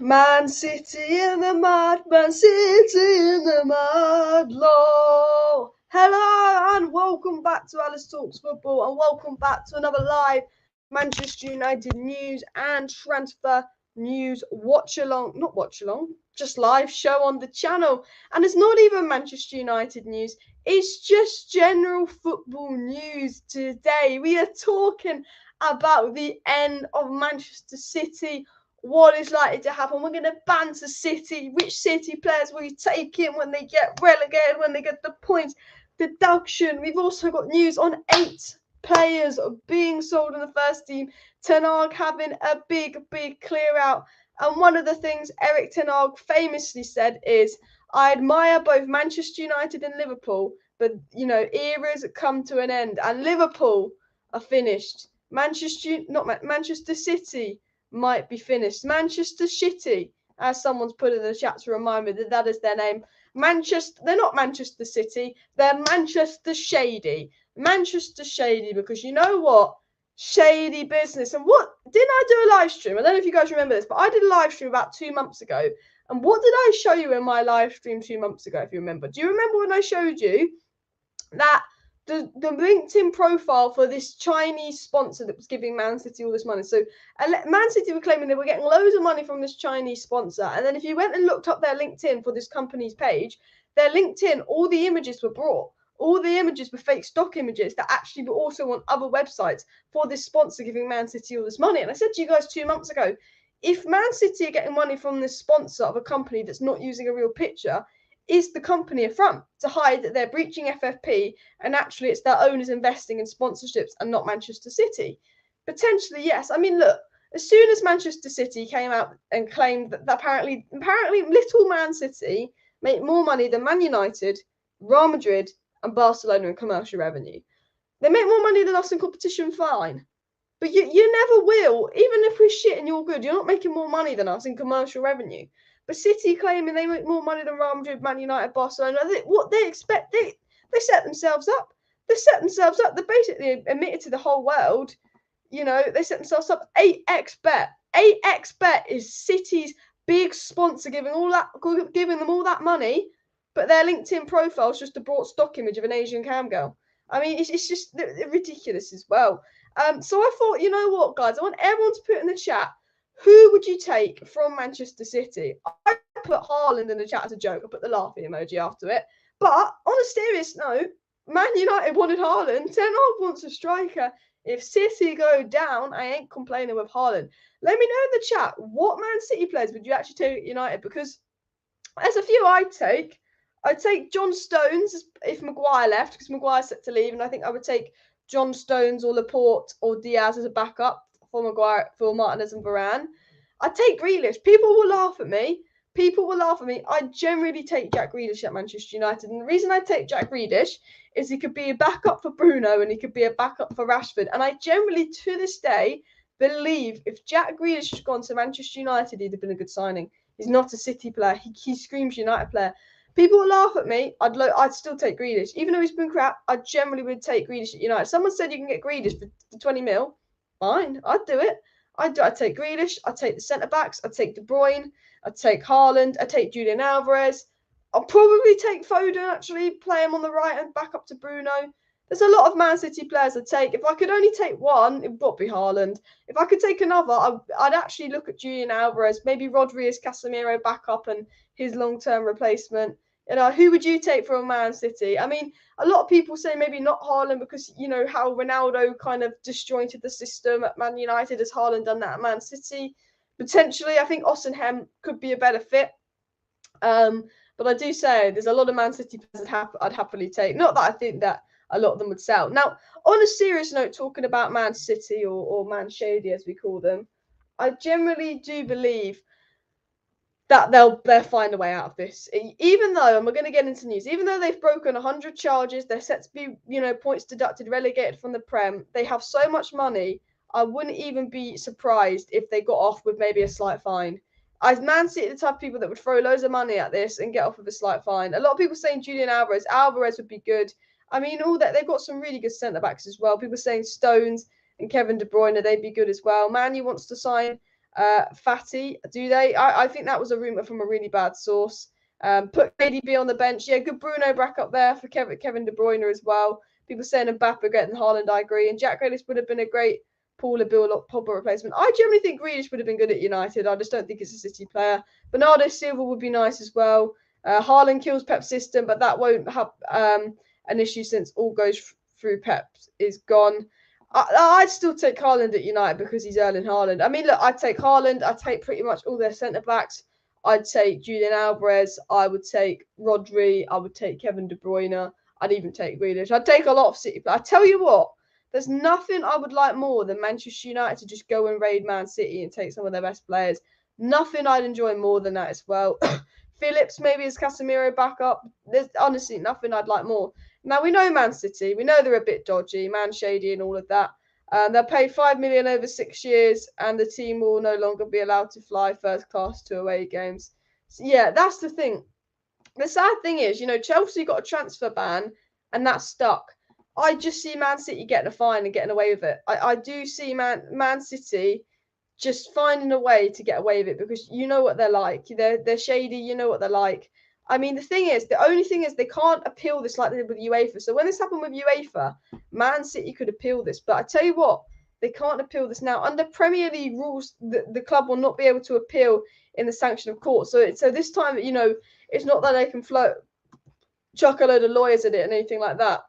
Man City in the mud, Man City in the mud, lol. Hello and welcome back to Alice Talks Football and welcome back to another live Manchester United news and transfer news just live show on the channel. And it's not even Manchester United news, it's just general football news today. We are talking about the end of Manchester City, what is likely to happen. We're going to banter City, which City players will you take in when they get relegated, when they get the points deduction. We've also got news on 8 players being sold in the first team. Ten Hag having a big clear out. And one of the things Erik Ten Hag famously said is, I admire both Manchester United and Liverpool, but, eras come to an end and Liverpool are finished. Manchester City might be finished. Manchester Shitty, as someone's put in the chat to remind me that is their name. They're not Manchester City, they're Manchester Shady. Manchester Shady, because you know what? Shady business. And what didn't I do a live stream? I don't know if you guys remember this, but I did a live stream about 2 months ago. And what did I show you in my live stream 2 months ago, if you remember? Do you remember when I showed you that the LinkedIn profile for this Chinese sponsor that was giving Man City all this money? So Man City were claiming they were getting loads of money from this Chinese sponsor. And then if you went and looked up their LinkedIn for this company's page, their LinkedIn, all the images were brought. All the images were fake stock images that actually were also on other websites for this sponsor giving Man City all this money. And I said to you guys 2 months ago, if Man City are getting money from this sponsor of a company that's not using a real picture, is the company a front to hide that they're breaching FFP and actually it's their owners investing in sponsorships and not Manchester City? Potentially, yes. I mean, look, as soon as Manchester City came out and claimed that apparently little Man City make more money than Man United, Real Madrid and Barcelona in commercial revenue. They make more money than us in competition, fine. But you never will. Even if we're shit and you're good, you're not making more money than us in commercial revenue. But City claiming they make more money than Real Madrid, Man United, Barcelona, what they expect, they set themselves up. They set themselves up. They basically admitted to the whole world, they set themselves up. 8x bet. 8x bet is City's big sponsor giving them all that money, but their LinkedIn profile is just a brought stock image of an Asian cam girl. I mean, it's just ridiculous as well. So I thought, you know what, guys, I want everyone to put in the chat, who would you take from Manchester City? I put Haaland in the chat as a joke. I put the laughing emoji after it. But on a serious note, Man United wanted Haaland. Ten Hag wants a striker. If City go down, I ain't complaining with Haaland. Let me know in the chat, what Man City players would you actually take at United? Because there's a few I'd take. I'd take John Stones if Maguire left, because Maguire's set to leave, and I think I would take John Stones or Laporte or Diaz as a backup for Maguire, for Martinez and Varane. I'd take Grealish. People will laugh at me. I generally take Jack Grealish at Manchester United. And the reason I take Jack Grealish is he could be a backup for Bruno and he could be a backup for Rashford. And I generally, to this day, believe if Jack Grealish had gone to Manchester United, he'd have been a good signing. He's not a City player. He screams United player. People will laugh at me. I'd still take Grealish. Even though he's been crap, I generally would take Grealish at United. Someone said you can get Grealish for 20 mil. Fine, I'd do it. I'd take Grealish. I'd take the centre-backs. I'd take De Bruyne. I'd take Haaland. I'd take Julian Alvarez. I'll probably take Foden, actually, play him on the right and back up to Bruno. There's a lot of Man City players I'd take. If I could only take one, it would be Haaland. If I could take another, I'd actually look at Julian Alvarez, maybe Rodri as Casemiro backup and his long-term replacement. Who would you take from Man City? I mean, a lot of people say maybe not Haaland because, how Ronaldo kind of disjointed the system at Man United. Has Haaland done that at Man City? Potentially, I think Osimhen could be a better fit. But I do say there's a lot of Man City players I'd happily take. Not that I think that a lot of them would sell. Now, on a serious note, talking about Man City or Man Shady, as we call them, I generally do believe that they'll find a way out of this. Even though, and we're going to get into news, even though they've broken 100 charges, they're set to be, points deducted, relegated from the Prem, they have so much money, I wouldn't even be surprised if they got off with maybe a slight fine. As Man City, the type of people that would throw loads of money at this and get off with a slight fine. A lot of people saying Julian Alvarez would be good. I mean, all that, they've got some really good centre-backs as well. People saying Stones and Kevin De Bruyne, they'd be good as well. Man U wants to sign Fatty, do they? I think that was a rumour from a really bad source. Put KDB on the bench. Yeah, good Bruno back up there for Kevin De Bruyne as well. People saying Mbappe getting Haaland, I agree. And Jack Grealish would have been a great Pogba replacement. I generally think Grealish would have been good at United. I just don't think it's a City player. Bernardo Silva would be nice as well. Haaland kills Pep's system, but that won't have an issue since all goes through Pep is gone. I'd still take Haaland at United because he's Erling Haaland. I mean, look, I'd take Haaland. I'd take pretty much all their centre-backs. I'd take Julian Alvarez. I would take Rodri. I would take Kevin De Bruyne. I'd even take Grealish. I'd take a lot of City. But I tell you what, there's nothing I would like more than Manchester United to just go and raid Man City and take some of their best players. Nothing I'd enjoy more than that as well. Phillips maybe as Casemiro backup. There's honestly nothing I'd like more. Now, we know Man City. We know they're a bit dodgy, man shady and all of that. They'll pay $5 million over 6 years, and the team will no longer be allowed to fly first class to away games. So, yeah, that's the thing. The sad thing is, Chelsea got a transfer ban, and that's stuck. I just see Man City getting a fine and getting away with it. I do see Man City just finding a way to get away with it because you know what they're like. They're shady. You know what they're like. I mean, the only thing is they can't appeal this like they did with UEFA. So when this happened with UEFA, Man City could appeal this. But I tell you what, they can't appeal this now. Under Premier League rules, the club will not be able to appeal in the sanction of court. So this time, it's not that they can chuck a load of lawyers at it and anything like that.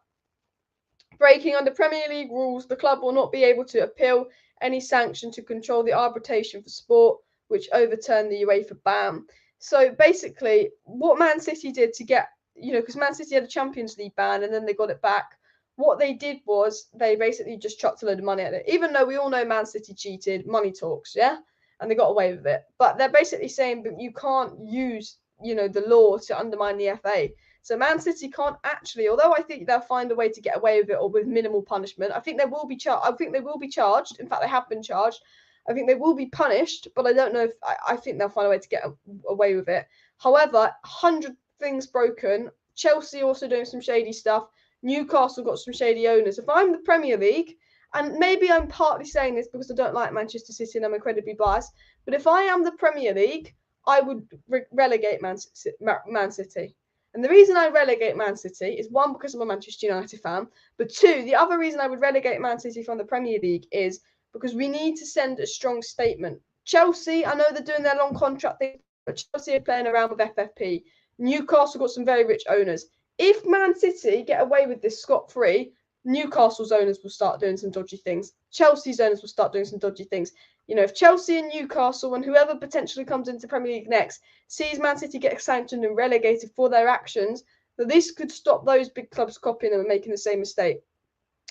Breaking under Premier League rules, the club will not be able to appeal any sanction to control the arbitration for sport, which overturned the UEFA ban. So basically, what Man City did to get, because Man City had a Champions League ban and then they got it back, what they did was they basically just chucked a load of money at it. Even though we all know Man City cheated, money talks, yeah? And they got away with it. But they're basically saying that you can't use, the law to undermine the FA. So Man City can't actually, although I think they'll find a way to get away with it or with minimal punishment. I think they will be charged. In fact, they have been charged. I think they will be punished, but I don't know if I think they'll find a way to get away with it. However, 100 things broken. Chelsea also doing some shady stuff. Newcastle got some shady owners. If I'm the Premier League, and maybe I'm partly saying this because I don't like Manchester City and I'm incredibly biased, but if I am the Premier League, I would relegate Man City. And the reason I relegate Man City is, one, because I'm a Manchester United fan, but two, the other reason I would relegate Man City from the Premier League is because we need to send a strong statement. Chelsea, I know they're doing their long contract thing, but Chelsea are playing around with FFP. Newcastle got some very rich owners. If Man City get away with this scot-free, Newcastle's owners will start doing some dodgy things. Chelsea's owners will start doing some dodgy things. If Chelsea and Newcastle and whoever potentially comes into Premier League next sees Man City get sanctioned and relegated for their actions, that this could stop those big clubs copying them and making the same mistake.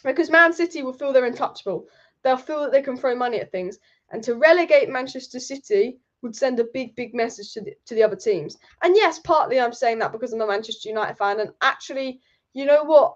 Because Man City will feel they're untouchable. They'll feel that they can throw money at things. And to relegate Manchester City would send a big, big message to the other teams. And yes, partly I'm saying that because I'm a Manchester United fan. And actually, you know what?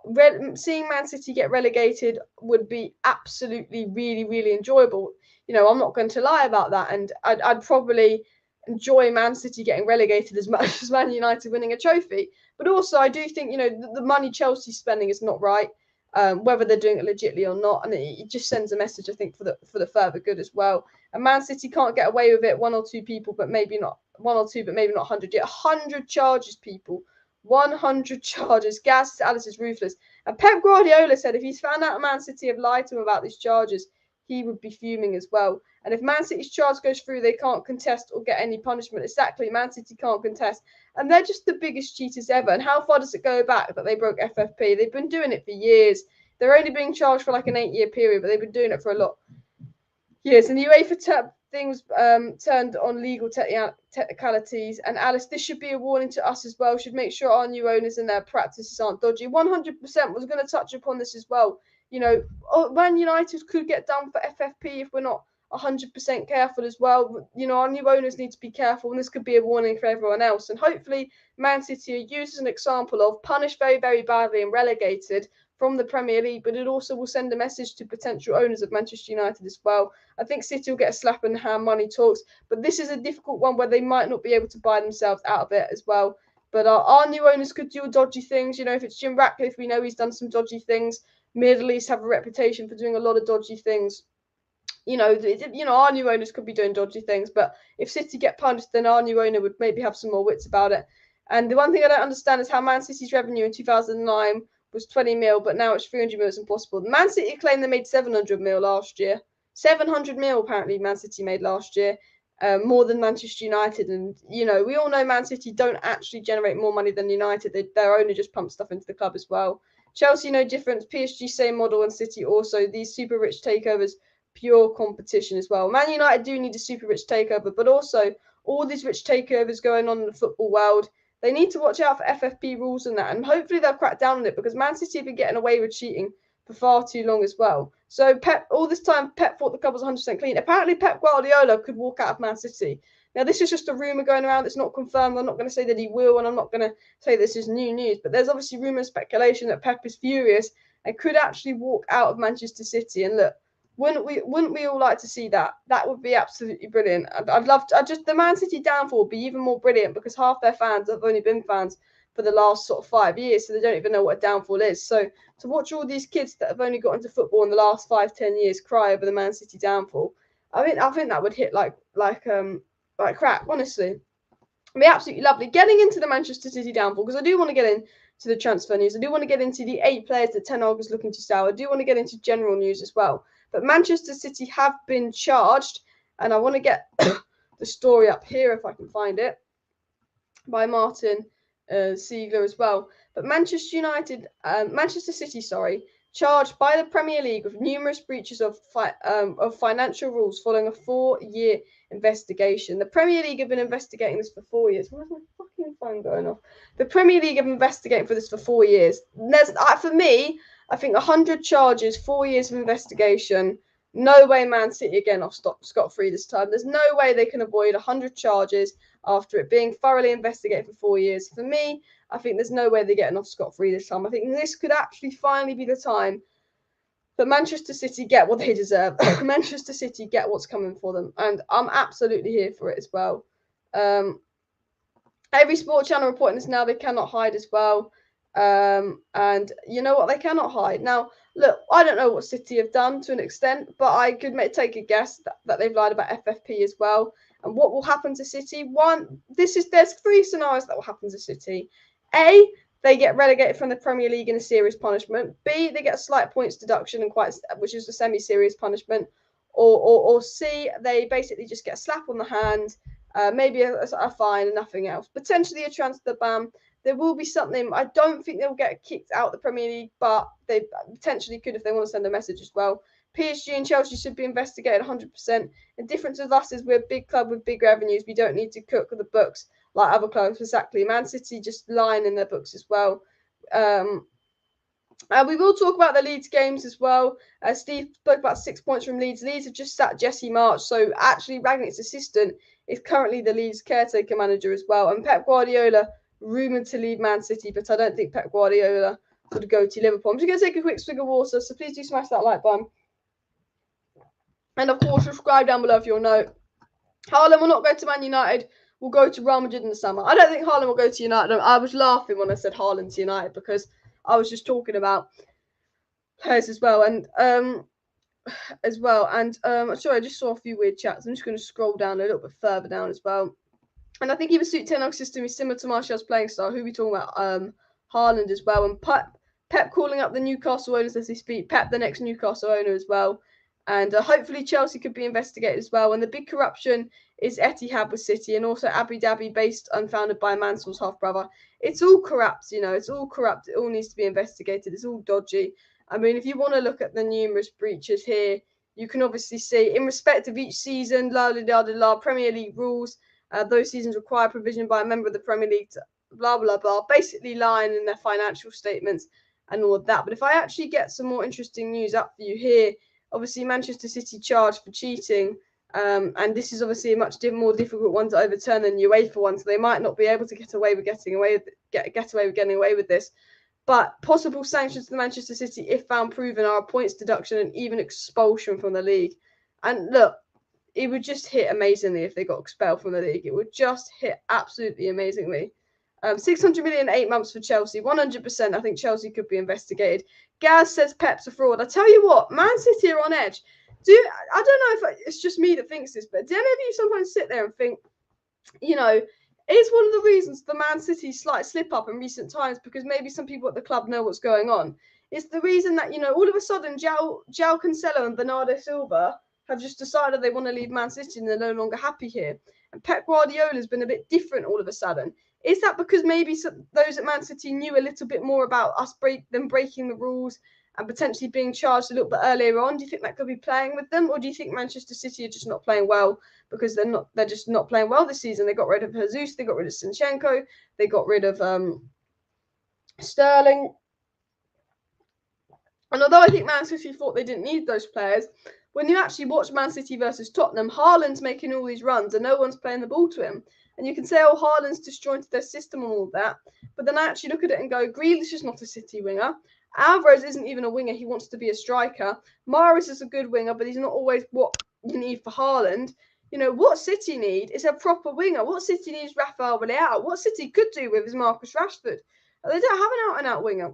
Seeing Man City get relegated would be absolutely, really, really enjoyable. I'm not going to lie about that. And I'd probably enjoy Man City getting relegated as much as Man United winning a trophy. But also, I do think, the money Chelsea's spending is not right. Whether they're doing it legitimately or not, and it just sends a message, I think, for the further good as well. And Man City can't get away with it. 1 or 2 people, but maybe not 1 or 2, but maybe not 100. Yet 100 charges, people. 100 charges. Gas Alice is ruthless. And Pep Guardiola said if he's found out Man City have lied to him about these charges, he would be fuming as well. And if Man City's charge goes through, they can't contest or get any punishment. Exactly, Man City can't contest. And they're just the biggest cheaters ever. And how far does it go back that they broke FFP? They've been doing it for years. They're only being charged for like an 8-year period, but they've been doing it for a lot of years. And the UEFA things turned on legal technicalities. And Alice, this should be a warning to us as well. Should make sure our new owners and their practices aren't dodgy. 100% was going to touch upon this as well. Man United could get done for FFP if we're not 100% careful as well. Our new owners need to be careful, and this could be a warning for everyone else. And hopefully Man City are used as an example of punished very, very badly and relegated from the Premier League, but it also will send a message to potential owners of Manchester United as well. I think City will get a slap in the hand, money talks, but this is a difficult one where they might not be able to buy themselves out of it as well. But our new owners could do dodgy things. If it's Jim Ratcliffe, we know he's done some dodgy things. Middle East have a reputation for doing a lot of dodgy things. our new owners could be doing dodgy things, but if City get punished, then our new owner would maybe have some more wits about it. And the one thing I don't understand is how Man City's revenue in 2009 was 20 mil, but now it's 300 mil. It's impossible. Man City claimed they made 700 mil last year. 700 mil apparently Man City made last year, more than Manchester United. And, we all know Man City don't actually generate more money than United. Their owner just pumps stuff into the club as well. Chelsea, no difference. PSG, same model, and City also. These super rich takeovers, pure competition as well. Man United do need a super rich takeover, but also all these rich takeovers going on in the football world. They need to watch out for FFP rules and that, and hopefully they'll crack down on it, because Man City have been getting away with cheating for far too long as well. So all this time, Pep thought the club was 100% clean. Apparently, Pep Guardiola could walk out of Man City. Now, this is just a rumour going around. It's not confirmed. I'm not going to say that he will, and I'm not going to say this is new news. But there's obviously rumour and speculation that Pep is furious and could actually walk out of Manchester City. And look, wouldn't we all like to see that? That would be absolutely brilliant. I'd love to. The Man City downfall would be even more brilliant, because half their fans have only been fans for the last sort of 5 years, so they don't even know what a downfall is. So to watch all these kids that have only got into football in the last 5-10 years cry over the Man City downfall, I think that would hit like crap, honestly. It'd be absolutely lovely. Getting into the Manchester City downfall, because I do want to get into the transfer news. I do want to get into the 8 players that Ten Hag is looking to sell. I do want to get into general news as well. But Manchester City have been charged, and I want to get the story up here if I can find it, by Martin Siegler as well. But Manchester City, charged by the Premier League with numerous breaches of financial rules following a 4-year investigation. The Premier League have been investigating this for 4 years. Where's my fucking phone going off? The Premier League have been investigating for this for 4 years. For me, I think 100 charges, 4 years of investigation. No way Man City again off scot-free this time. There's no way they can avoid 100 charges after it being thoroughly investigated for 4 years. For me, I think there's no way they're getting off scot-free this time. I think this could actually finally be the time that Manchester City get what they deserve. Manchester City get what's coming for them. And I'm absolutely here for it as well. Every sport channel reporting this now. They cannot hide as well. And you know what? They cannot hide. Now, look, I don't know what City have done to an extent, but I could take a guess that they've lied about FFP as well. And what will happen to City? There's 3 scenarios that will happen to City. A, they get relegated from the Premier League in a serious punishment. B, they get a slight points deduction, which is a semi-serious punishment. Or C, they basically just get a slap on the hand, maybe a fine and nothing else. Potentially a transfer ban. There will be something. I don't think they'll get kicked out of the Premier League, but they potentially could if they want to send a message as well. PSG and Chelsea should be investigated 100%. The difference with us is we're a big club with big revenues. We don't need to cook the books like other clubs. Exactly. Man City just lying in their books as well. We will talk about the Leeds games as well. Steve spoke about 6 points from Leeds. Leeds have just sacked Jesse Marsch. So actually, Rangnick's assistant is currently the Leeds caretaker manager as well. And Pep Guardiola rumoured to leave Man City, but I don't think Pep Guardiola would go to Liverpool. I'm just going to take a quick swig of water, so please do smash that like button. And of course, subscribe down below if you'll know. Haaland will not go to Man United. We'll go to Real Madrid in the summer. I don't think Haaland will go to United. I was laughing when I said Haaland to United because I was just talking about players as well. And sorry, I just saw a few weird chats. I'm just going to scroll down a little bit further down as well. And I think he would suit Ten Hag's system. He's similar to Martial's playing style. Who are we talking about? Haaland as well. And Pep calling up the Newcastle owners as they speak. Pep, the next Newcastle owner as well. And hopefully Chelsea could be investigated as well. And the big corruption is Etihad with City, and also Abu Dhabi, based and founded by Mansour's half-brother. It's all corrupt, It's all corrupt. It all needs to be investigated. It's all dodgy. I mean, if you want to look at the numerous breaches here, you can obviously see, in respect of each season, Premier League rules, those seasons require provision by a member of the Premier League to blah, blah, blah, basically lying in their financial statements and all of that. But if I actually get some more interesting news up for you here, obviously Manchester City charged for cheating, and this is obviously a much more difficult one to overturn than the UEFA one, so they might not be able to get away with getting away with this. But possible sanctions to Manchester City, if found proven, are a points deduction and even expulsion from the league. And look, it would just hit amazingly if they got expelled from the league. It would just hit absolutely amazingly. 600 million, 8 months for Chelsea. 100%, I think Chelsea could be investigated. Gaz says Pep's a fraud. I tell you what, Man City are on edge. I don't know if it's just me that thinks this, but do any of you sometimes sit there and think, you know, is one of the reasons the Man City slight slip up in recent times because maybe some people at the club know what's going on? It's the reason that, all of a sudden João Cancelo and Bernardo Silva have just decided they want to leave Man City and they're no longer happy here. And Pep Guardiola's been a bit different all of a sudden. Is that because maybe those at Man City knew a little bit more about them breaking the rules and potentially being charged a little bit earlier on? Do you think that could be playing with them? Or do you think Manchester City are just not playing well because they're just not playing well this season? They got rid of Jesus, they got rid of Zinchenko, they got rid of Sterling. And although I think Man City thought they didn't need those players, when you actually watch Man City versus Tottenham, Haaland's making all these runs and no one's playing the ball to him. And you can say, oh, Haaland's disjointed their system and all that. But then I actually look at it and go, Grealish is not a City winger. Alvarez isn't even a winger. He wants to be a striker. Mahrez is a good winger, but he's not always what you need for Haaland. What City need is a proper winger. What City needs is Rafael Leao. What City could do with is Marcus Rashford. They don't have an out-and-out winger.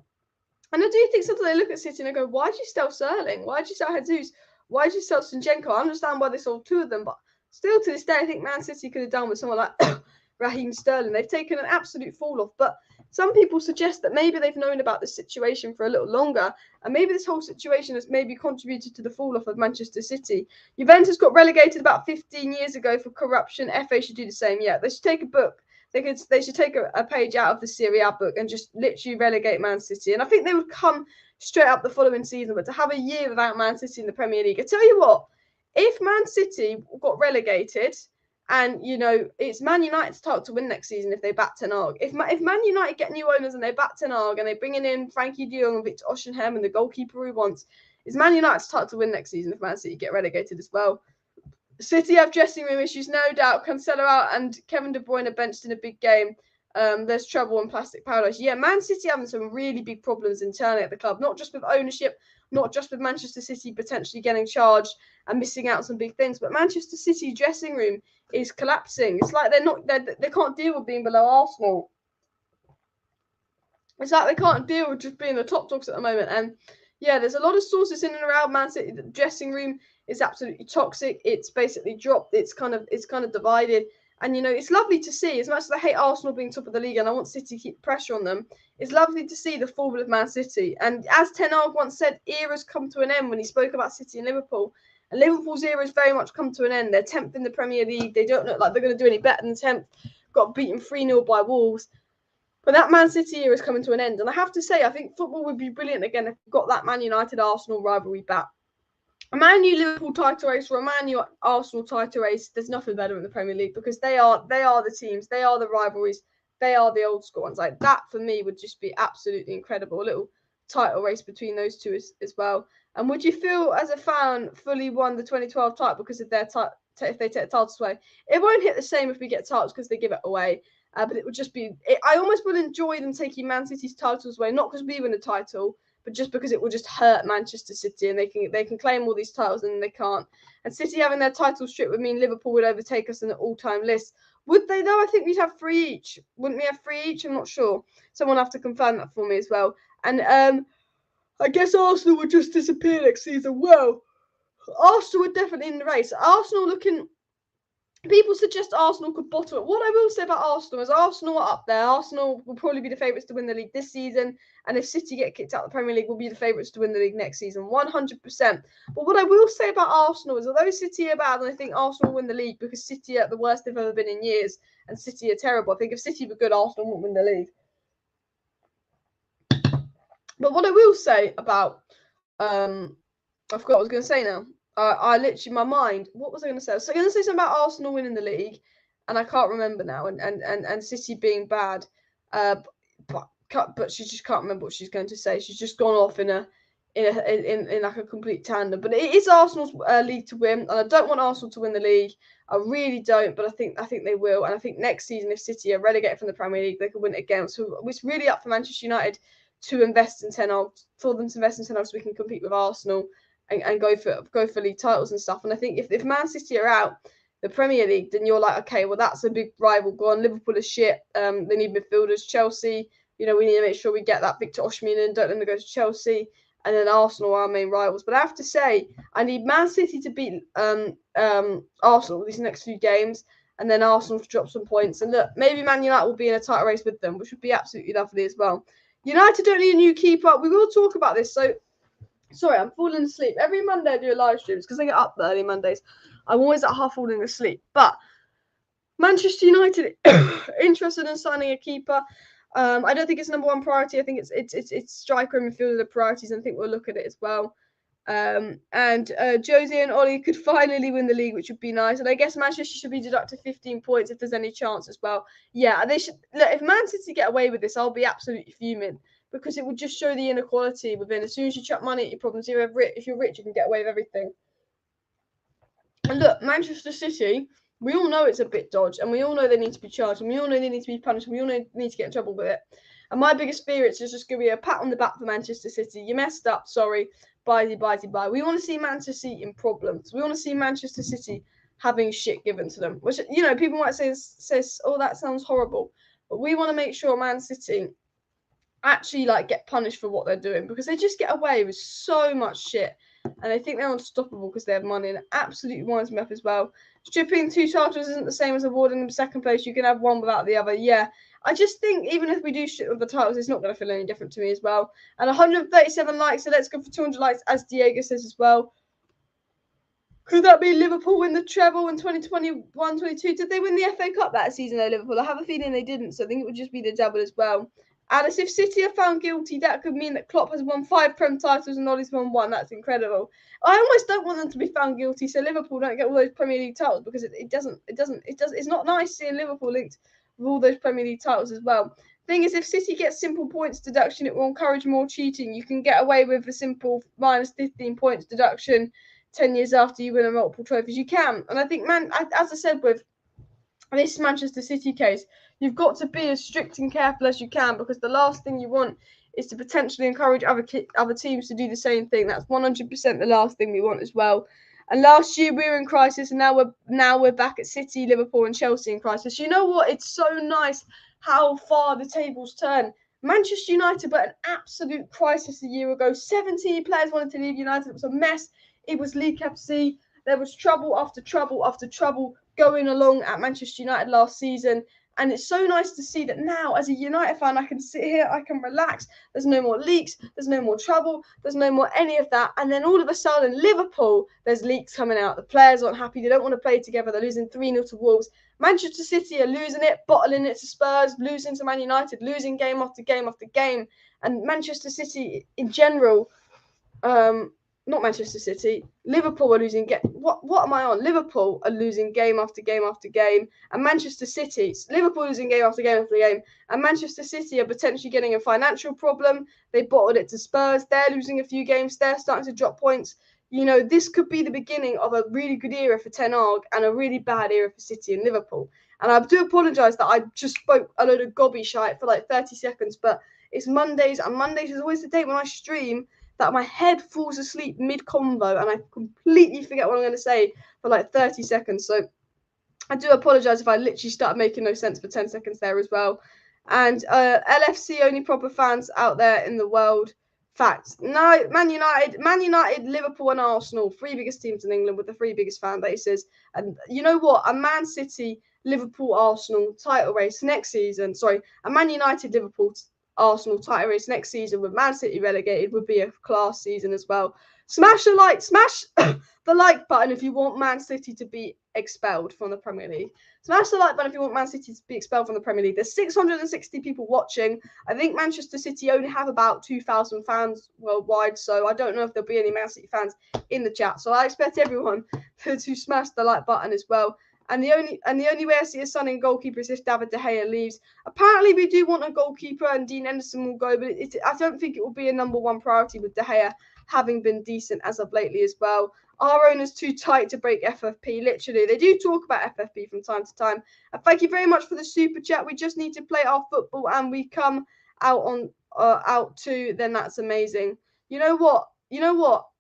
And I do think sometimes they look at City and they go, why did you sell Sterling? Why did you sell Jesus? Why did you sell Zinchenko? I understand why they sold two of them, but still to this day, I think Man City could have done with someone like Raheem Sterling. They've taken an absolute fall off. But some people suggest that maybe they've known about this situation for a little longer, and maybe this whole situation has maybe contributed to the fall off of Manchester City. Juventus got relegated about 15 years ago for corruption. FA should do the same. Yeah, they should take a book. They should take a page out of the Serie A book and just literally relegate Man City. And I think they would come straight up the following season. But to have a year without Man City in the Premier League, I tell you what, if Man City got relegated, and it's Man United's title to win next season if they back Ten Hag. If Man United get new owners and they back Ten Hag and they bring in Frankie de Jong and Victor Osimhen and the goalkeeper who wants, it's Man United's title to win next season if Man City get relegated as well. City have dressing room issues, no doubt. Cancelo out and Kevin De Bruyne benched in a big game. There's trouble in plastic paradise. Yeah, Man City having some really big problems internally at the club, not just with ownership, not just with Manchester City potentially getting charged and missing out on some big things, but Manchester City dressing room is collapsing. It's like they can't deal with being below Arsenal. It's like they can't deal with just being the top dogs at the moment. And yeah, there's a lot of sources in and around Man City. The dressing room is absolutely toxic. It's basically dropped. It's kind of divided. And it's lovely to see. As much as I hate Arsenal being top of the league and I want City to keep pressure on them, it's lovely to see the fall of Man City. And as Ten Hag once said, eras come to an end when he spoke about City and Liverpool. And Liverpool's era has very much come to an end. They're 10th in the Premier League. They don't look like they're going to do any better than 10th. Got beaten 3-0 by Wolves. But that Man City era is coming to an end. And I have to say, I think football would be brilliant again if we got that Man United-Arsenal rivalry back. A Man U Liverpool title race or a Man U Arsenal title race, there's nothing better in the Premier League because they are the teams, they are the rivalries, they are the old school ones. Like that for me would just be absolutely incredible. A little title race between those two as well. And would you feel as a fan fully won the 2012 title because of their if they take the titles away? It won't hit the same if we get titles because they give it away. But it would just be. I almost would enjoy them taking Man City's titles away, not because we win a title, but just because it will just hurt Manchester City and they can claim all these titles and they can't. And City having their title stripped would mean Liverpool would overtake us in the all-time list. Would they though? I think we'd have 3 each. Wouldn't we have 3 each? I'm not sure. Someone will have to confirm that for me as well. And I guess Arsenal would just disappear next season. Well, Arsenal are definitely in the race. Arsenal looking. People suggest Arsenal could bottle it. What I will say about Arsenal is Arsenal are up there. Arsenal will probably be the favourites to win the league this season. And if City get kicked out of the Premier League, will be the favourites to win the league next season, 100%. But what I will say about Arsenal is although City are bad, and I think Arsenal will win the league because City are the worst they've ever been in years, and City are terrible. I think if City were good, Arsenal wouldn't win the league. But what I will say about, I forgot what I was going to say now. I literally, my mind, what was I going to say? So I'm going to say something about Arsenal winning the league, and I can't remember now, and City being bad, but she just can't remember what she's going to say. She's just gone off in like a complete tandem. But it is Arsenal's league to win, and I don't want Arsenal to win the league. I really don't, but I think they will, and I think next season if City are relegated from the Premier League, they could win it again. So it's really up for Manchester United to invest in Ten Hag, for them to invest in Ten Hag so we can compete with Arsenal. And go for league titles and stuff. And I think if Man City are out the Premier League, then you're like, okay, well that's a big rival gone. Liverpool is shit. They need midfielders. Chelsea, we need to make sure we get that Victor Osimhen and don't let them go to Chelsea. and then Arsenal are our main rivals. But I have to say, I need Man City to beat Arsenal these next few games, and then Arsenal to drop some points. And look, maybe Man United will be in a tight race with them, which would be absolutely lovely as well. United don't need a new keeper. We will talk about this. So, sorry, I'm falling asleep. Every Monday I do a live stream because I get up early Mondays. I'm always at half falling asleep. But Manchester United interested in signing a keeper. I don't think it's number one priority. I think it's striker and midfielder the priorities, and I think we'll look at it as well. And Josie and Ollie could finally win the league, which would be nice. And I guess Manchester should be deducted 15 points if there's any chance as well. Yeah, they should. Look, if Man City get away with this, I'll be absolutely fuming because it would just show the inequality within. As soon as you chuck money at your problems, if you're rich, you can get away with everything. And look, Manchester City, we all know it's a bit dodge, and we all know they need to be charged, and we all know they need to be punished, and we all know they need to get in trouble with it. And my biggest fear is just going to be a pat on the back for Manchester City. You messed up, sorry. Bye. We want to see Manchester City in problems. We want to see Manchester City having shit given to them. Which, you know, people might say, oh, that sounds horrible. But we want to make sure Man City actually get punished for what they're doing, because they just get away with so much shit. And they think they're unstoppable because they have money, and it absolutely winds me up as well. Stripping 2 titles isn't the same as awarding them second place. You can have one without the other. Yeah, I just think even if we do strip with the titles, it's not going to feel any different to me as well. And 137 likes, so let's go for 200 likes, as Diego says as well. Could that be Liverpool win the treble in 2021-22? Did they win the FA Cup that season, though, Liverpool? I have a feeling they didn't, so I think it would just be the double as well. Alice, if City are found guilty, that could mean that Klopp has won 5 Prem titles and Ollie's won 1. That's incredible. I almost don't want them to be found guilty, so Liverpool don't get all those Premier League titles, because it's not nice seeing Liverpool linked with all those Premier League titles as well. Thing is, if City gets simple points deduction, it will encourage more cheating. You can get away with a simple minus 15 points deduction 10 years after you win a multiple trophies. You can, and I think, as I said with this Manchester City case, you've got to be as strict and careful as you can, because the last thing you want is to potentially encourage other teams to do the same thing. That's 100% the last thing we want as well. And last year we were in crisis, and now we're back at City, Liverpool, and Chelsea in crisis. You know what? It's so nice how far the tables turn. Manchester United were an absolute crisis a year ago. 17 players wanted to leave United. It was a mess. It was League FC. There was trouble after trouble after trouble going along at Manchester United last season. And it's so nice to see that now, as a United fan, I can sit here, I can relax. There's no more leaks, there's no more trouble, there's no more any of that. And then all of a sudden, Liverpool, there's leaks coming out. The players aren't happy. They don't want to play together. They're losing 3-0 to Wolves. Manchester City are losing it, bottling it to Spurs, losing to Man United, losing game after game after game. And Manchester City in general, not Manchester City, Liverpool are losing. What am I on? Liverpool are losing game after game after game, and Manchester City, Liverpool losing game after game after game, and Manchester City are potentially getting a financial problem. They bottled it to Spurs. They're losing a few games. They're starting to drop points. You know, this could be the beginning of a really good era for Ten Hag and a really bad era for City and Liverpool. And I do apologise that I just spoke a load of gobby shite for 30 seconds, but it's Mondays, and Mondays is always the day when I stream that my head falls asleep mid-convo and I completely forget what I'm going to say for 30 seconds. So I do apologise if I literally start making no sense for 10 seconds there as well. And LFC, only proper fans out there in the world. Facts. No, Man United, Liverpool and Arsenal, 3 biggest teams in England with the 3 biggest fan bases. And you know what? A Man City, Liverpool, Arsenal title race next season. Sorry, a Man United, Liverpool, Arsenal title race next season with Man City relegated would be a class season as well. Smash the like button if you want Man City to be expelled from the Premier League. Smash the like button if you want Man City to be expelled from the Premier League. There's 660 people watching. I think Manchester City only have about 2,000 fans worldwide, so I don't know if there'll be any Man City fans in the chat. So I expect everyone to smash the like button as well. And the only way I see a signing goalkeeper is if David De Gea leaves. Apparently, we do want a goalkeeper, and Dean Henderson will go, but I don't think it will be a number 1 priority with De Gea having been decent as of lately as well. Our owner's too tight to break FFP. Literally, they do talk about FFP from time to time. And thank you very much for the super chat. We just need to play our football, and we come out too. Then that's amazing. You know what?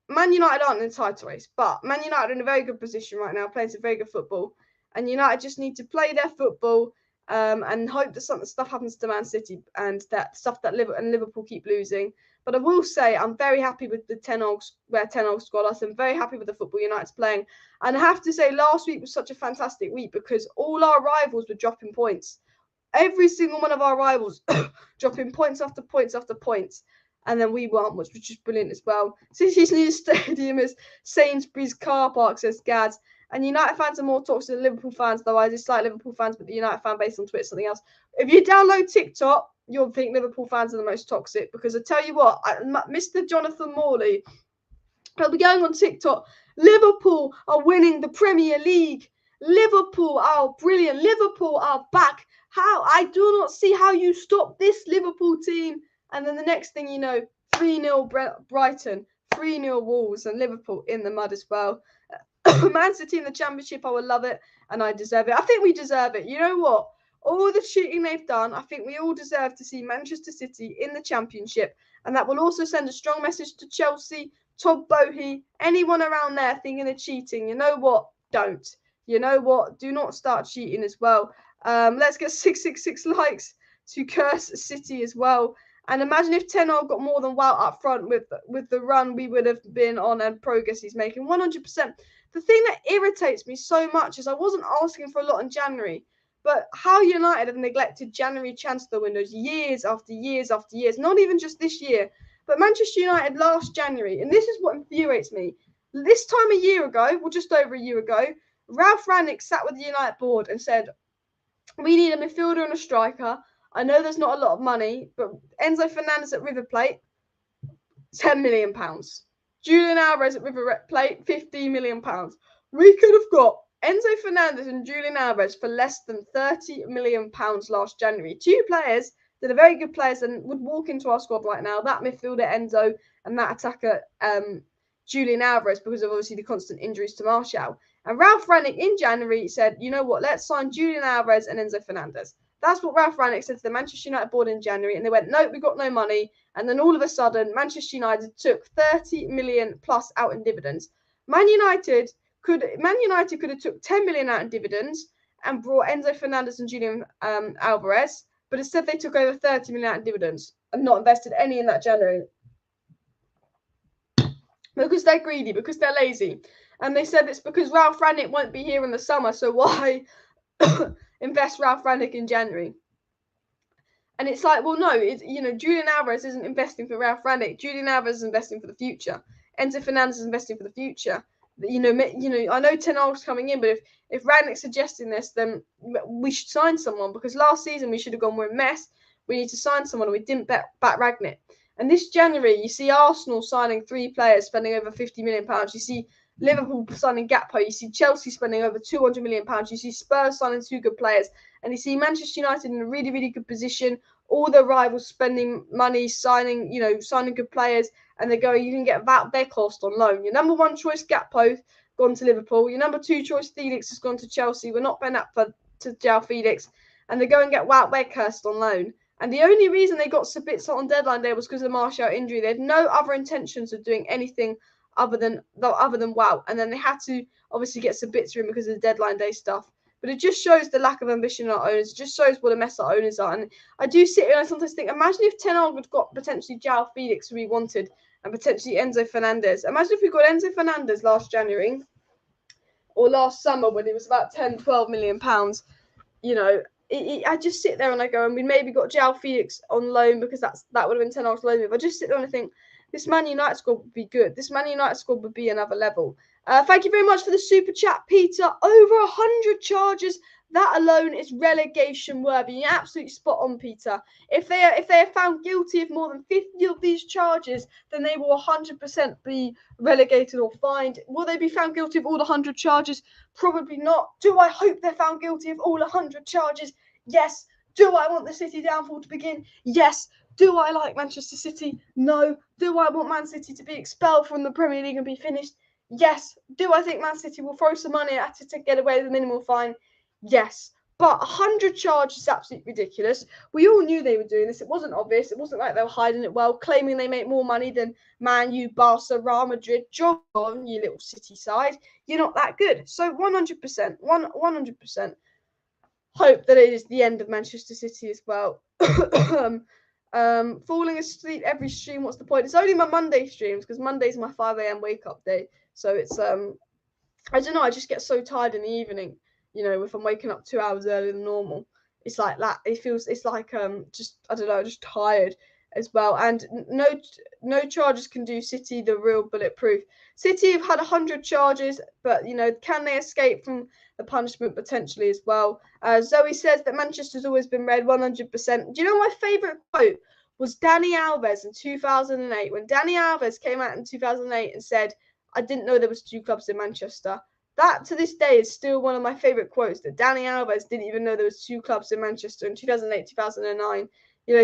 Man United aren't in the title race, but Man United are in a very good position right now, playing some very good football. And United just need to play their football and hope that some stuff happens to Man City and that stuff that Liverpool keep losing. But I will say I'm very happy with the Ten Hag squad. I'm very happy with the football United's playing. And I have to say, last week was such a fantastic week because all our rivals were dropping points. Every single one of our rivals dropping points after points after points. And then we won, which was just brilliant as well. City's new stadium is Sainsbury's car park, says Gads. And United fans are more toxic than Liverpool fans, though I dislike Liverpool fans, but the United fan base on Twitter is something else. If you download TikTok, you'll think Liverpool fans are the most toxic, because I tell you what, Mr. Jonathan Morley, he'll be going on TikTok. Liverpool are winning the Premier League. Liverpool are brilliant. Liverpool are back. How? I do not see how you stop this Liverpool team. And then the next thing you know, 3-0 Brighton, 3-0 Wolves, and Liverpool in the mud as well. Man City in the Championship, I would love it, and I deserve it. I think we deserve it. You know what? All the cheating they've done, I think we all deserve to see Manchester City in the Championship, and that will also send a strong message to Chelsea, Todd Boehly, anyone around there thinking they're cheating. You know what? Don't. You know what? Do not start cheating as well. Let's get 666 likes to curse City as well. And imagine if Ten Hag got more than Wout up front with the run we would have been on and progress he's making. 100%. The thing that irritates me so much is I wasn't asking for a lot in January, but how United have neglected January transfer windows years after years after years, not even just this year, but Manchester United last January, and this is what infuriates me. This time a year ago, well, just over a year ago, Ralph Rangnick sat with the United board and said, we need a midfielder and a striker. I know there's not a lot of money, but Enzo Fernandez at River Plate, £10 million. Julian Alvarez at River Plate, £15 million. We could have got Enzo Fernandez and Julian Alvarez for less than £30 million last January. Two players that are very good players and would walk into our squad right now. That midfielder Enzo and that attacker Julian Alvarez, because of obviously the constant injuries to Martial. And Ralph Rangnick in January said, you know what, let's sign Julian Alvarez and Enzo Fernandez. That's what Ralph Rangnick said to the Manchester United board in January, and they went, nope, we got no money. And then all of a sudden, Manchester United took 30 million plus out in dividends. Man United could have took 10 million out in dividends and brought Enzo Fernandez and Julian Alvarez, but instead they took over 30 million out in dividends and not invested any in that January. Because they're greedy, because they're lazy. And they said it's because Ralph Rangnick won't be here in the summer, so why invest Ralph Rangnick in January? And it's like, well, no, Julian Alvarez isn't investing for Ralph Rangnick. Julian Alvarez is investing for the future. Enzo Fernandez is investing for the future. I know Ten Hag's coming in, but if Rangnick's suggesting this, then we should sign someone, because last season we should have gone, we're a mess. We need to sign someone, and we didn't back Rangnick. And this January, you see Arsenal signing 3 players, spending over £50 million. You see Liverpool signing Gakpo. You see Chelsea spending over £200 million. You see Spurs signing 2 good players. And you see Manchester United in a really, really good position. All their rivals spending money, signing good players. And they go, you can get Wout Weghorst on loan. Your number 1 choice, Gakpo, gone to Liverpool. Your number 2 choice, Felix, has gone to Chelsea. We're not paying up to João Felix. And they go and get Wout Weghorst on loan. And the only reason they got Sabitzer on deadline day was because of the Martial injury. They had no other intentions of doing anything other than Wout. And then they had to obviously get Sabitzer in because of the deadline day stuff. But it just shows the lack of ambition in our owners. It just shows what a mess our owners are. And I do sit here and I sometimes think, imagine if Ten Hag had got potentially João Felix who we wanted, and potentially Enzo Fernandez. Imagine if we got Enzo Fernandez last January or last summer when it was about £10-12 million. I just sit there and I go, and we maybe got João Felix on loan because that would have been Ten Hag's loan move. I just sit there and I think, this Man United squad would be good. This Man United squad would be another level. Thank you very much for the super chat, Peter. Over 100 charges. That alone is relegation worthy. You're absolutely spot on, Peter. If they are found guilty of more than 50 of these charges, then they will 100% be relegated or fined. Will they be found guilty of all the 100 charges? Probably not. Do I hope they're found guilty of all 100 charges? Yes. Do I want the City downfall to begin? Yes. Do I like Manchester City? No. Do I want Man City to be expelled from the Premier League and be finished? Yes. Do I think Man City will throw some money at it to get away with a minimal fine? Yes. But 100 charges is absolutely ridiculous. We all knew they were doing this. It wasn't obvious. It wasn't like they were hiding it well, claiming they make more money than Man U, Barca, Real Madrid. Jog on, you little City side. You're not that good. So 100%. 100%. Hope that it is the end of Manchester City as well. Falling asleep every stream. What's the point? It's only my Monday streams because Monday's my 5 a.m. wake up day. So it's I don't know. I just get so tired in the evening. If I'm waking up 2 hours earlier than normal, it's like that. It's like just I don't know, just tired as well. And no charges can do City the real bulletproof. City have had 100 charges, but can they escape from the punishment potentially as well? Zoe says that Manchester's always been red 100%. Do you know my favourite quote was Dani Alves in 2008 when Dani Alves came out in 2008 and said, "I didn't know there was 2 clubs in Manchester." That to this day is still one of my favourite quotes. That Dani Alves didn't even know there was 2 clubs in Manchester in 2008, 2009.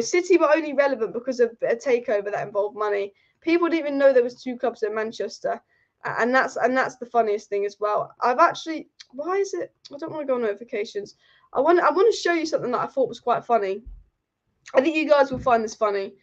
City were only relevant because of a takeover that involved money. People didn't even know there was 2 clubs in Manchester, and that's the funniest thing as well. Why is it? I don't want to go on notifications. I want to show you something that I thought was quite funny. I think you guys will find this funny.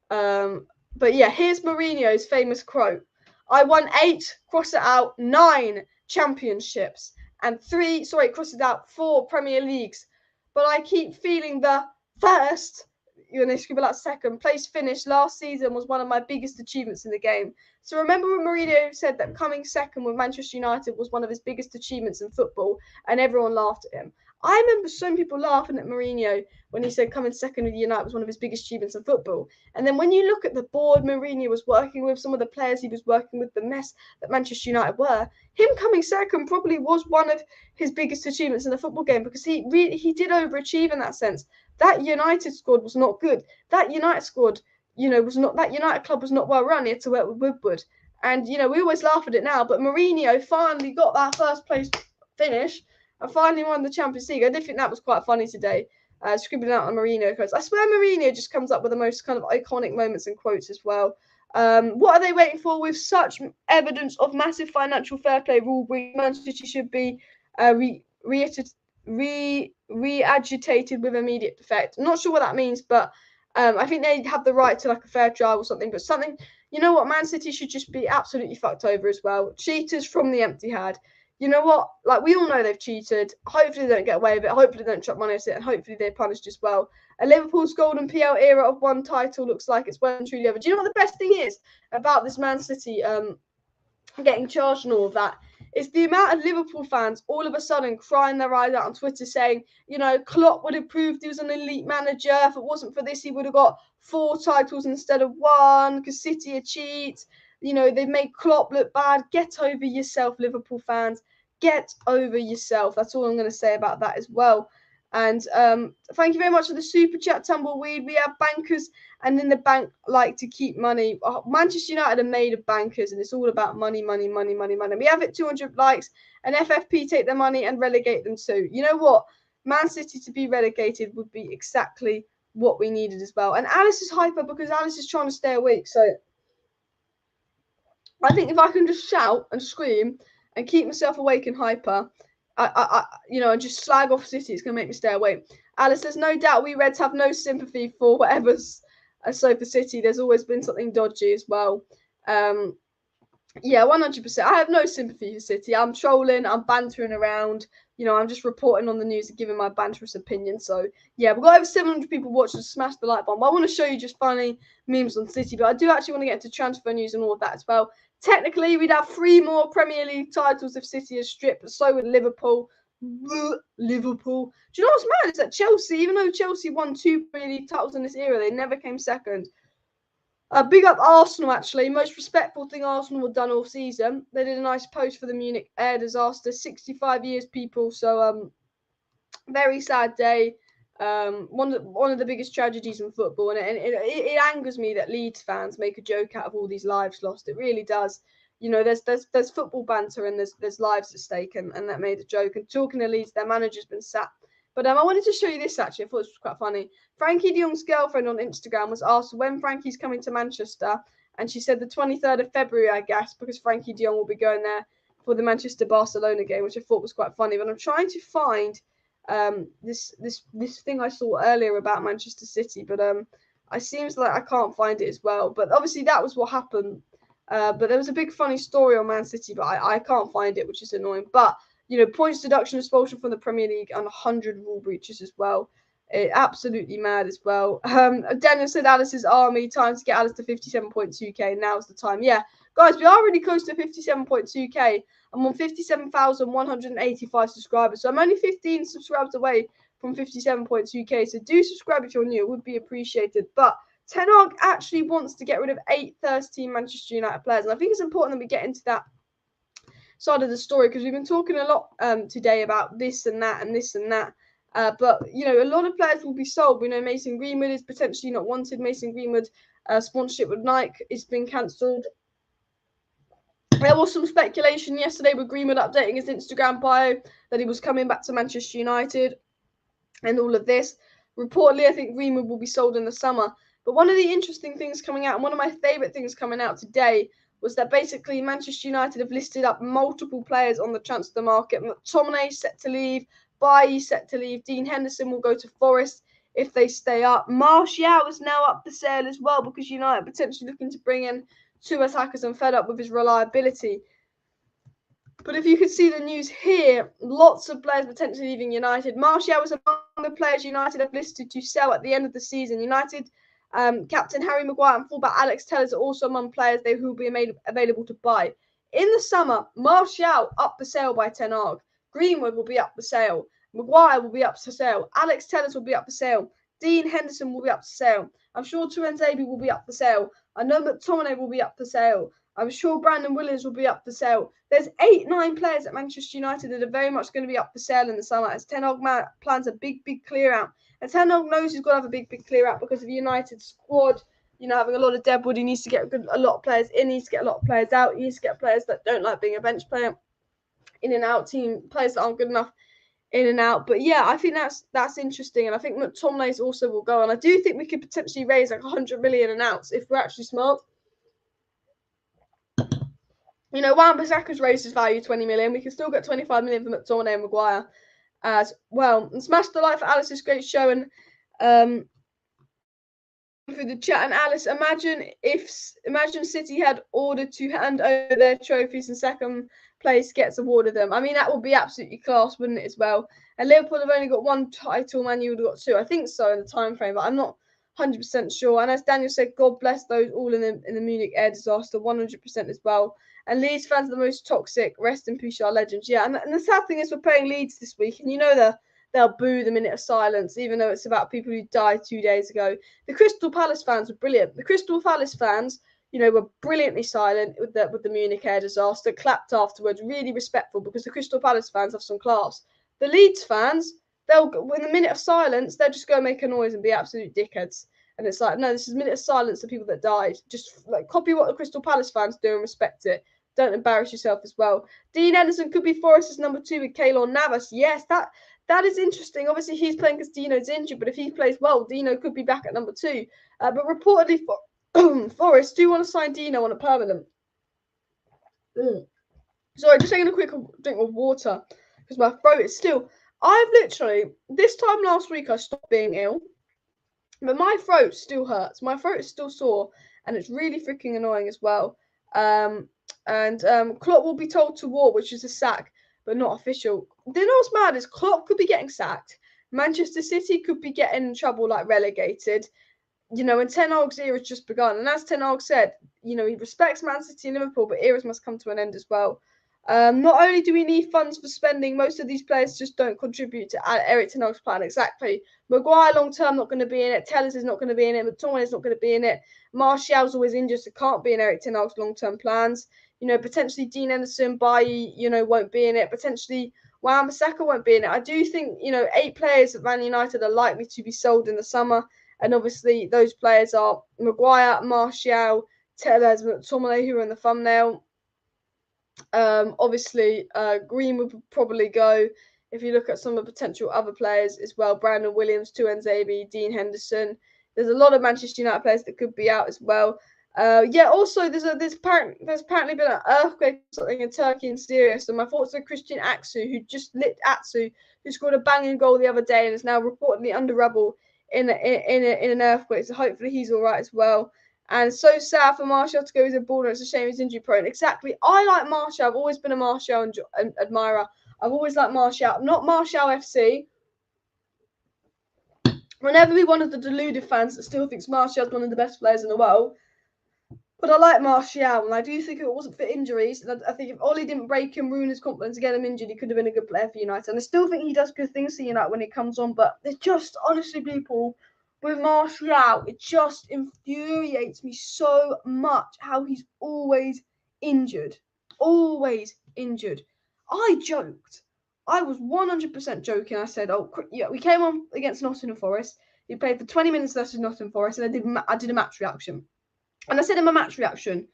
But yeah, here's Mourinho's famous quote. "I won 8, cross it out, 9 championships and 4 Premier Leagues. But I keep feeling the first," they scribble out second, "place finish last season was one of my biggest achievements in the game." So remember when Mourinho said that coming second with Manchester United was one of his biggest achievements in football, and everyone laughed at him. I remember some people laughing at Mourinho when he said coming second with United was one of his biggest achievements in football. And then when you look at the board Mourinho was working with, some of the players he was working with, the mess that Manchester United were, him coming second probably was one of his biggest achievements in the football game because he did overachieve in that sense. That United squad was not good. That United squad, that United club was not well run. He had to work with Woodward. And, we always laugh at it now, but Mourinho finally got that first place finish and finally won the Champions League. I did think that was quite funny today, scribbling out on Mourinho quotes. I swear Mourinho just comes up with the most kind of iconic moments and quotes as well. What are they waiting for? With such evidence of massive financial fair play rule breach, Man City should be re-agitated with immediate effect. I'm not sure what that means, but I think they have the right to like a fair trial or something. But something, Man City should just be absolutely fucked over as well. Cheaters from the empty had. You know what? Like, we all know they've cheated. Hopefully they don't get away with it. Hopefully they don't chuck money at it. And hopefully they're punished as well. And Liverpool's golden PL era of one title looks like it's well and truly over. Do you know what the best thing is about this Man City getting charged and all of that? It's the amount of Liverpool fans all of a sudden crying their eyes out on Twitter saying, Klopp would have proved he was an elite manager. If it wasn't for this, he would have got 4 titles instead of 1 because City are cheats. They've made Klopp look bad. Get over yourself, Liverpool fans. Get over yourself. That's all I'm going to say about that as well. And thank you very much for the super chat, Tumbleweed. We have bankers, and in the bank like to keep money. Manchester United are made of bankers, and it's all about money, money, money, money, money. We have it 200 likes, and FFP take their money and relegate them too. You know what? Man City to be relegated would be exactly what we needed as well. And Alice is hyper because Alice is trying to stay awake, so I think if I can just shout and scream and keep myself awake and hyper, and just slag off City, it's going to make me stay awake. Alice, there's no doubt we Reds have no sympathy for whatever's so for City. There's always been something dodgy as well. Yeah, 100%. I have no sympathy for City. I'm trolling. I'm bantering around. I'm just reporting on the news and giving my banterous opinion. So, yeah, we've got over 700 people watching. Smash the like button. But I want to show you just funny memes on City. But I do actually want to get into transfer news and all of that as well. Technically, we'd have 3 more Premier League titles if City is stripped, but so would Liverpool. Liverpool. Do you know what's mad? Is that Chelsea, even though Chelsea won 2 Premier League titles in this era, they never came second. Big up Arsenal, actually. Most respectful thing Arsenal have done all season. They did a nice post for the Munich air disaster. 65 years, people. So, very sad day. One of the biggest tragedies in football. And it angers me that Leeds fans make a joke out of all these lives lost. It really does. There's football banter and there's lives at stake. And that made a joke. And talking to Leeds, their manager's been sacked. But I wanted to show you this, actually. I thought this was quite funny. Frankie de Jong's girlfriend on Instagram was asked when Frankie's coming to Manchester. And she said the 23rd of February, I guess, because Frankie de Jong will be going there for the Manchester-Barcelona game, which I thought was quite funny. But I'm trying to find this thing I saw earlier about Manchester City. But it seems like I can't find it as well. But obviously that was what happened. But there was a big funny story on Man City, but I can't find it, which is annoying. But points deduction, expulsion from the Premier League, and 100 rule breaches as well. Absolutely mad as well. Daniel said Alice's army, time to get Alice to 57.2k. Now's the time. Yeah, guys, we are really close to 57.2k. I'm on 57,185 subscribers. So I'm only 15 subscribers away from 57.2k. So do subscribe if you're new. It would be appreciated. But Ten Hag actually wants to get rid of 8 first-team Manchester United players. And I think it's important that we get into that side of the story because we've been talking a lot today about this and that and this and that. But, you know, a lot of players will be sold. We know Mason Greenwood is potentially not wanted. Mason Greenwood sponsorship with Nike is being cancelled. There was some speculation yesterday with Greenwood updating his Instagram bio that he was coming back to Manchester United and all of this. Reportedly, I think Greenwood will be sold in the summer. But one of the interesting things coming out, and one of my favourite things coming out today, was that basically Manchester United have listed up multiple players on the transfer market. McTomminay set to leave, Bailly set to leave, Dean Henderson will go to Forest if they stay up. Martial is now up for sale as well because United potentially looking to bring in 2 attackers and fed up with his reliability. But if you could see the news here, lots of players potentially leaving United. Martial was among the players United have listed to sell at the end of the season. United captain Harry Maguire and fullback Alex Telles are also among players who will be made available to buy. In the summer, Martial up for sale by Ten Hag. Greenwood will be up for sale. Maguire will be up for sale. Alex Telles will be up for sale. Dean Henderson will be up for sale. I'm sure Tuanzebe will be up for sale. I know McTomminay will be up for sale. I'm sure Brandon Williams will be up for sale. There's 8-9 players at Manchester United that are very much going to be up for sale in the summer as Ten Hag plans a big clear out. And Ten Hag knows he's got to have a big clear out because of the United squad, you know, having a lot of deadwood. He needs to get a lot of players in. He needs to get a lot of players out. He needs to get players that don't like being a bench player in and out, players that aren't good enough in and out. But yeah, I think that's interesting. And I think McTominay also will go. And I do think we could potentially raise like 100 million an ounce if we're actually smart. You know, Wan-Bissaka's raised his value 20 million. We can still get 25 million for McTominay and Maguire as well. And smash the like for Alice's great show and through the chat. And Alice, imagine City had ordered to hand over their trophies and second place gets awarded them. I mean, that would be absolutely class, wouldn't it, as well? And Liverpool have only got 1 title, Man Utd got 2. I think so in the time frame, but I'm not 100% sure. And as Daniel said, God bless those all in the Munich air disaster, 100% as well. And Leeds fans are the most toxic. Rest in peace, our legends. Yeah, and the sad thing is we're playing Leeds this week, and you know they'll boo the minute of silence, even though it's about people who died 2 days ago. The Crystal Palace fans were brilliant. The Crystal Palace fans, you know, were brilliantly silent with the Munich air disaster, clapped afterwards, really respectful because the Crystal Palace fans have some class. The Leeds fans, in the minute of silence, they'll just go make a noise and be absolute dickheads. And it's like, no, this is a minute of silence for people that died. Just like copy what the Crystal Palace fans do and respect it. Don't embarrass yourself as well. Dean Henderson could be Forest's number 2 with Keylor Navas. Yes, that is interesting. Obviously, he's playing because Dino's injured, but if he plays well, Dino could be back at number 2. But reportedly, Forest do want to sign Dino on a permanent. Sorry, just taking a quick drink of water because my throat is still. I've literally, this time last week, I stopped being ill, but my throat still hurts. My throat is still sore, and it's really freaking annoying as well. Klopp will be told to walk, which is a sack, but not official. You know what's mad is Klopp could be getting sacked. Manchester City could be getting in trouble, like relegated. You know, and Ten Hag's era has just begun. And as Ten Hag said, you know, he respects Man City and Liverpool, but eras must come to an end as well. Not only do we need funds for spending, most of these players just don't contribute to Erik Ten Hag's plan. Exactly. Maguire long term not going to be in it. Telles is not going to be in it. McTomminay is not going to be in it. Martial's always injured, so can't be in Erik Ten Hag's long term plans. You know, potentially Dean Henderson, Bailly, you know, won't be in it. Potentially Wan-Bissaka won't be in it. I do think, you know, 8 players at Man United are likely to be sold in the summer. And obviously those players are Maguire, Martial, Telles, McTomminay, who are in the thumbnail. Obviously, Greenwood would probably go. If you look at some of the potential other players as well, Brandon Williams, Tuanzebe, Dean Henderson. There's a lot of Manchester United players that could be out as well. Also, there's apparently been an earthquake or something in Turkey and Syria. So my thoughts are Christian Atsu, who just lit Atsu, who scored a banging goal the other day and is now reportedly under rubble in an earthquake. So hopefully he's all right as well. And so sad for Martial to go as a baller. It's a shame he's injury prone. Exactly. I like Martial. I've always been a Martial admirer. I've always liked Martial. Not Martial FC. I'll never be one of the deluded fans that still thinks Martial's one of the best players in the world. But I like Martial, and I do think if it wasn't for injuries, and I think if Ollie didn't break him, ruin his confidence, get him injured, he could have been a good player for United. And I still think he does good things for United when he comes on, but it's just, honestly, people, with Martial, it just infuriates me so much how he's always injured. Always injured. I joked. I was 100% joking. I said, oh, yeah, we came on against Nottingham Forest. He played for 20 minutes versus Nottingham Forest, and I did a match reaction. And I said in my match reaction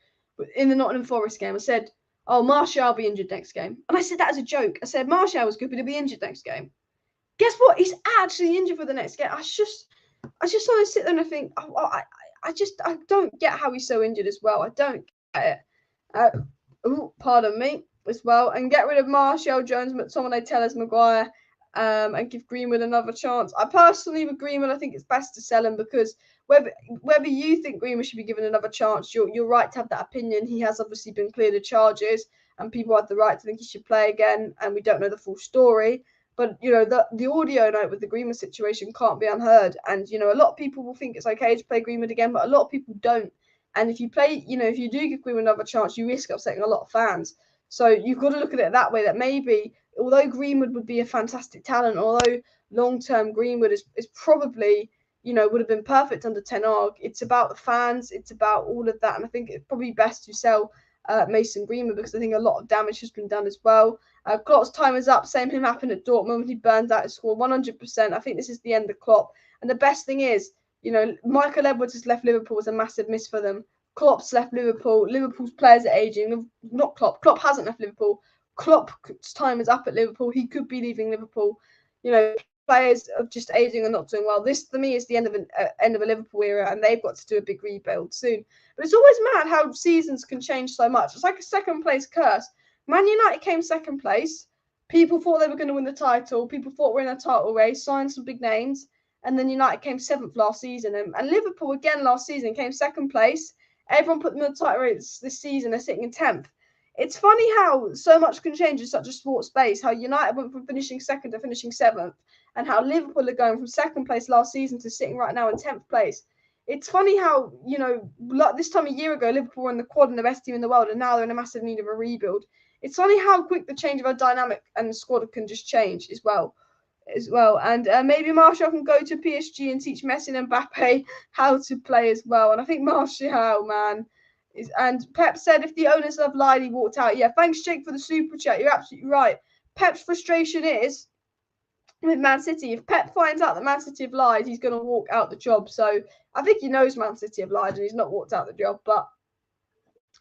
in the Nottingham Forest game, I said, oh, Martial will be injured next game. And I said that as a joke. I said, Martial was good, but he'll be injured next game. Guess what? He's actually injured for the next game. I just sort of sit there and I think, I don't get how he's so injured as well. I don't get it. Pardon me as well. And get rid of Martial, Jones, McTomminay, Tellers, Maguire, and give Greenwood another chance. I personally, with Greenwood, I think it's best to sell him because whether you think Greenwood should be given another chance, you're right to have that opinion. He has obviously been cleared of charges, and people have the right to think he should play again, and we don't know the full story. But, the audio note with the Greenwood situation can't be unheard. And, a lot of people will think it's okay to play Greenwood again, but a lot of people don't. And if you if you do give Greenwood another chance, you risk upsetting a lot of fans. So you've got to look at it that way, that maybe, although Greenwood would be a fantastic talent, although long-term Greenwood is probably, would have been perfect under Ten Hag, it's about the fans, it's about all of that. And I think it's probably best to sell Mason Greenwood because I think a lot of damage has been done as well. Klopp's time is up. Same thing happened at Dortmund when he burned out his squad 100%. I think this is the end of Klopp. And the best thing is, Michael Edwards has left Liverpool as a massive miss for them. Klopp's left Liverpool. Liverpool's players are aging. Not Klopp. Klopp hasn't left Liverpool. Klopp's time is up at Liverpool. He could be leaving Liverpool. Players are just aging and not doing well. This, for me, is the end of a Liverpool era, and they've got to do a big rebuild soon. But it's always mad how seasons can change so much. It's like a second place curse. Man United came second place. People thought they were going to win the title. People thought we're in a title race, signed some big names. And then United came 7th last season. And Liverpool, again, last season, came second place. Everyone put them in the title race this season. They're sitting in 10th. It's funny how so much can change in such a short space. How United went from finishing second to finishing 7th. And how Liverpool are going from second place last season to sitting right now in 10th place. It's funny how, like this time a year ago, Liverpool were in the quad and the best team in the world. And now they're in a massive need of a rebuild. It's funny how quick the change of a dynamic and the squad can just change as well. And maybe Martial can go to PSG and teach Messi and Mbappe how to play as well. And I think Martial, man, and Pep said if the owners have lied, he walked out. Yeah, thanks, Jake, for the super chat. You're absolutely right. Pep's frustration is with Man City. If Pep finds out that Man City have lied, he's going to walk out the job. So I think he knows Man City have lied and he's not walked out the job. But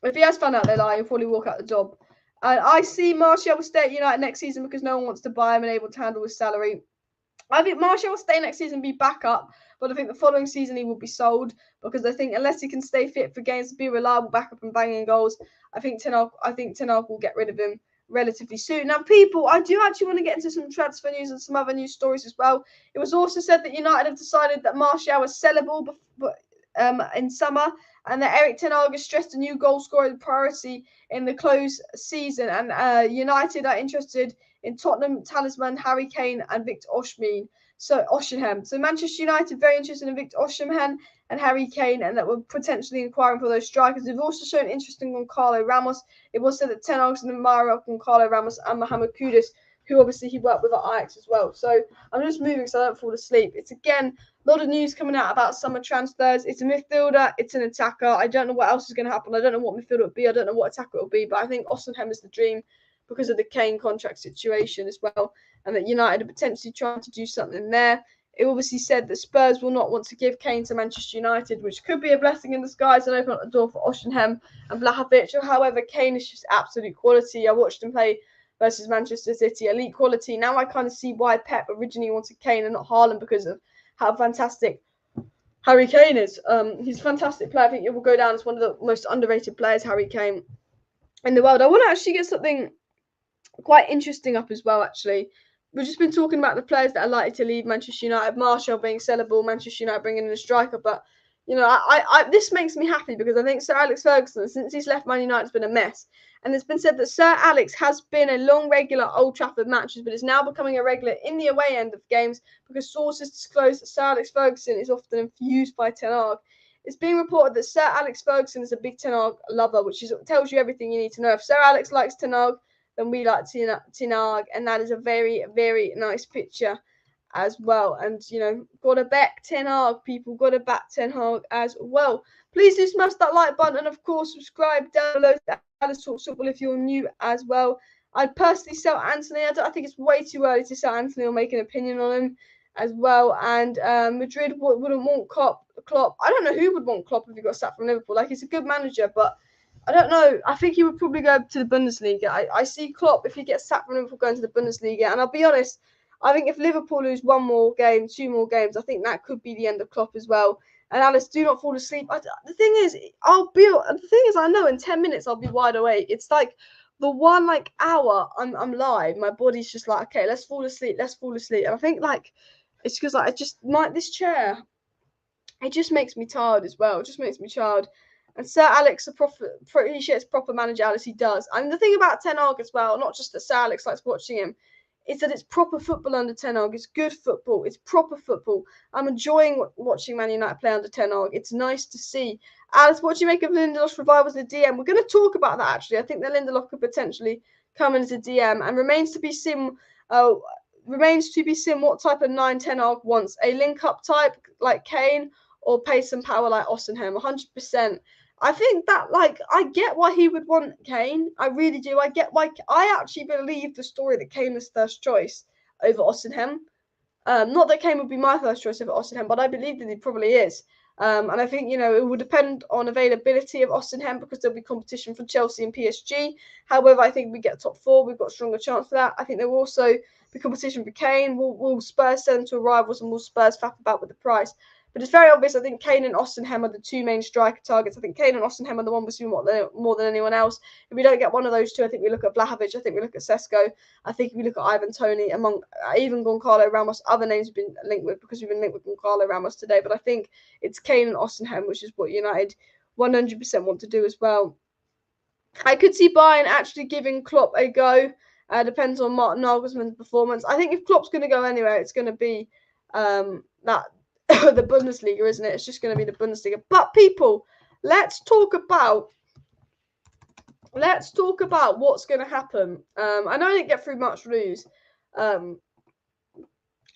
if he has found out they lie, he'll probably walk out the job. And I see Martial will stay at United next season because no one wants to buy him and able to handle his salary. I think Martial will stay next season and be back up, but I think the following season he will be sold because I think unless he can stay fit for games, be a reliable backup and banging goals, I think Ten Hag will get rid of him relatively soon. Now, people, I do actually want to get into some transfer news and some other news stories as well. It was also said that United have decided that Martial was sellable in summer, and that Erik Ten Hag has stressed a new goal scoring priority in the close season. And United are interested in Tottenham talisman Harry Kane and Victor Osimhen. So Manchester United very interested in Victor Osimhen and Harry Kane, and that were potentially inquiring for those strikers. They've also shown interest in Goncalo Ramos. It was said that Ten Hag's an admirer of Goncalo Ramos and Mohamed Kudus, who obviously he worked with at Ajax as well. So I'm just moving so I don't fall asleep. It's again a lot of news coming out about summer transfers. It's a midfielder, it's an attacker. I don't know what else is going to happen. I don't know what midfielder it would be. I don't know what attacker it will be. But I think Osimhen is the dream because of the Kane contract situation as well, and that United are potentially trying to do something there. It obviously said that Spurs will not want to give Kane to Manchester United, which could be a blessing in disguise and open up the door for Osimhen and Vlahovic. However, Kane is just absolute quality. I watched him play versus Manchester City, elite quality. Now I kind of see why Pep originally wanted Kane and not Haaland because of how fantastic Harry Kane is. He's a fantastic player. I think it will go down as one of the most underrated players, Harry Kane, in the world. I want to actually get something quite interesting up as well, actually. We've just been talking about the players that are likely to leave Manchester United, Martial being sellable, Manchester United bringing in a striker, but this makes me happy because I think Sir Alex Ferguson, since he's left Man United, has been a mess. And it's been said that Sir Alex has been a long regular at Old Trafford matches, but is now becoming a regular in the away end of games because sources disclose that Sir Alex Ferguson is often infused by Ten Hag. It's being reported that Sir Alex Ferguson is a big Ten Hag lover, which tells you everything you need to know. If Sir Alex likes Ten Hag, then we like Ten Hag, and that is a very, very nice picture as well. And, gotta back Ten Hag, people. Gotta back Ten Hag as well. Please do smash that like button and, of course, subscribe down below to Alice Talks Football if you're new as well. I'd personally sell Anthony. I think it's way too early to sell Anthony or make an opinion on him as well. And Madrid wouldn't want Klopp. I don't know who would want Klopp if he got sacked from Liverpool. Like, he's a good manager, but I don't know. I think he would probably go to the Bundesliga. I see Klopp, if he gets sacked from Liverpool, going to the Bundesliga. And I'll be honest, I think if Liverpool lose one more game, two more games, I think that could be the end of Klopp as well. And Alice, do not fall asleep. The thing is, I know in 10 minutes I'll be wide awake. It's like the one hour I'm live, my body's just like, okay, let's fall asleep. And I think it's because this chair, it just makes me tired as well. It just makes me tired. And Sir Alex appreciates proper manager, Alice, he does. And the thing about Ten Hag as well, not just that Sir Alex likes watching him, is that it's proper football under Ten Hag. It's good football. It's proper football. I'm enjoying watching Man United play under Ten Hag. It's nice to see. Alice, what do you make of Lindelof's revival as a DM? We're going to talk about that, actually. I think that Lindelof could potentially come in as a DM, and remains to be seen what type of 9 Ten Hag wants. A link-up type like Kane, or pace and power like Osimhen. 100%. I think that, I get why he would want Kane. I really do. I get why. I actually believe the story that Kane is first choice over Osimhen. Not that Kane would be my first choice over Osimhen, but I believe that he probably is. And I think, it will depend on availability of Osimhen because there'll be competition from Chelsea and PSG. However, I think we get top 4. We've got a stronger chance for that. I think there will also be competition for Kane. Will Spurs send to rivals, and will Spurs faff about with the price? But it's very obvious. I think Kane and Osimhen are the 2 main striker targets. I think Kane and Osimhen are the one we're seeing more than anyone else. If we don't get one of those 2, I think we look at Vlahovic. I think we look at Sesko. I think if we look at Ivan Toney, among even Goncalo Ramos, other names have been linked with because we've been linked with Goncalo Ramos today. But I think it's Kane and Osimhen, which is what United 100% want to do as well. I could see Bayern actually giving Klopp a go. Depends on Martin Nagelsmann's performance. I think if Klopp's going to go anywhere, it's going to be that. The Bundesliga, isn't it? It's just going to be the Bundesliga. But people, let's talk about what's going to happen. I know I didn't get through much news. Well,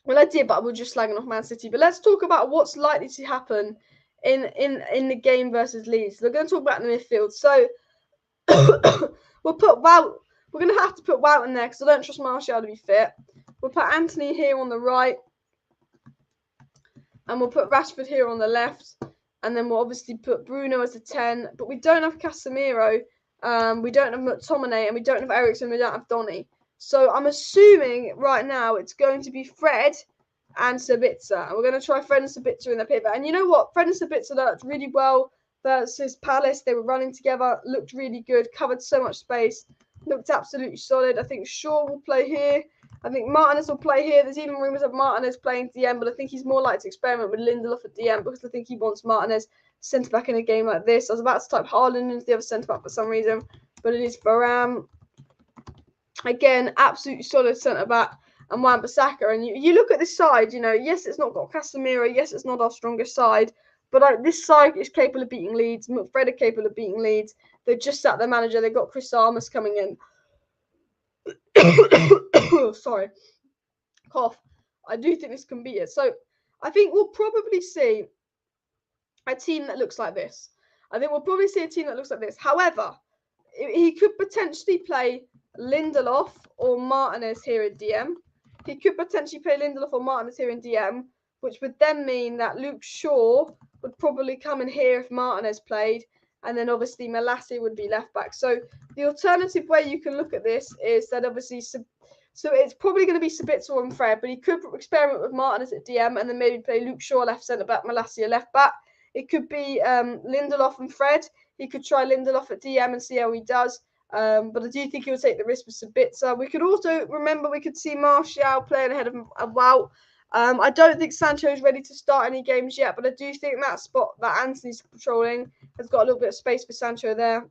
I did, but we're just slagging off Man City. But let's talk about what's likely to happen in the game versus Leeds. We're going to talk about in the midfield. So we'll put Wout. We're going to have to put Wout in there because I don't trust Martial to be fit. We'll put Anthony here on the right. And we'll put Rashford here on the left. And then we'll obviously put Bruno as a 10. But we don't have Casemiro. We don't have McTomminay. And we don't have Eriksen. We don't have Donny. So I'm assuming right now it's going to be Fred and Sabitzer. And we're going to try Fred and Sabitzer in the pivot. And you know what? Fred and Sabitzer looked really well versus Palace. They were running together. Looked really good. Covered so much space. Looked absolutely solid. I think Shaw will play here. I think Martinez will play here. There's even rumours of Martinez playing DM, but I think he's more likely to experiment with Lindelof at DM because I think he wants Martinez centre-back in a game like this. I was about to type Haaland into the other centre-back for some reason, but it is Varane. Again, absolutely solid centre-back and Wan-Bissaka. And you look at this side, yes, it's not got Casemiro. Yes, it's not our strongest side, but this side is capable of beating Leeds. Fred are capable of beating Leeds. They've just sacked their manager. They've got Chris Armas coming in. Sorry, cough. I do think this can be it. So I think we'll probably see a team that looks like this. However, he could potentially play Lindelof or Martinez here in DM. Which would then mean that Luke Shaw would probably come in here if Martinez played. And then obviously Malassi would be left back. So the alternative way you can look at this is that obviously, so it's probably going to be Sabitzer and Fred, but he could experiment with Martinez at DM and then maybe play Luke Shaw left centre back, Malassi left back. It could be Lindelof and Fred. He could try Lindelof at DM and see how he does. But I do think he'll take the risk with Sabitzer. We could also remember we could see Martial playing ahead of Wout. I don't think Sancho is ready to start any games yet, but I do think that spot that Anthony's patrolling has got a little bit of space for Sancho there.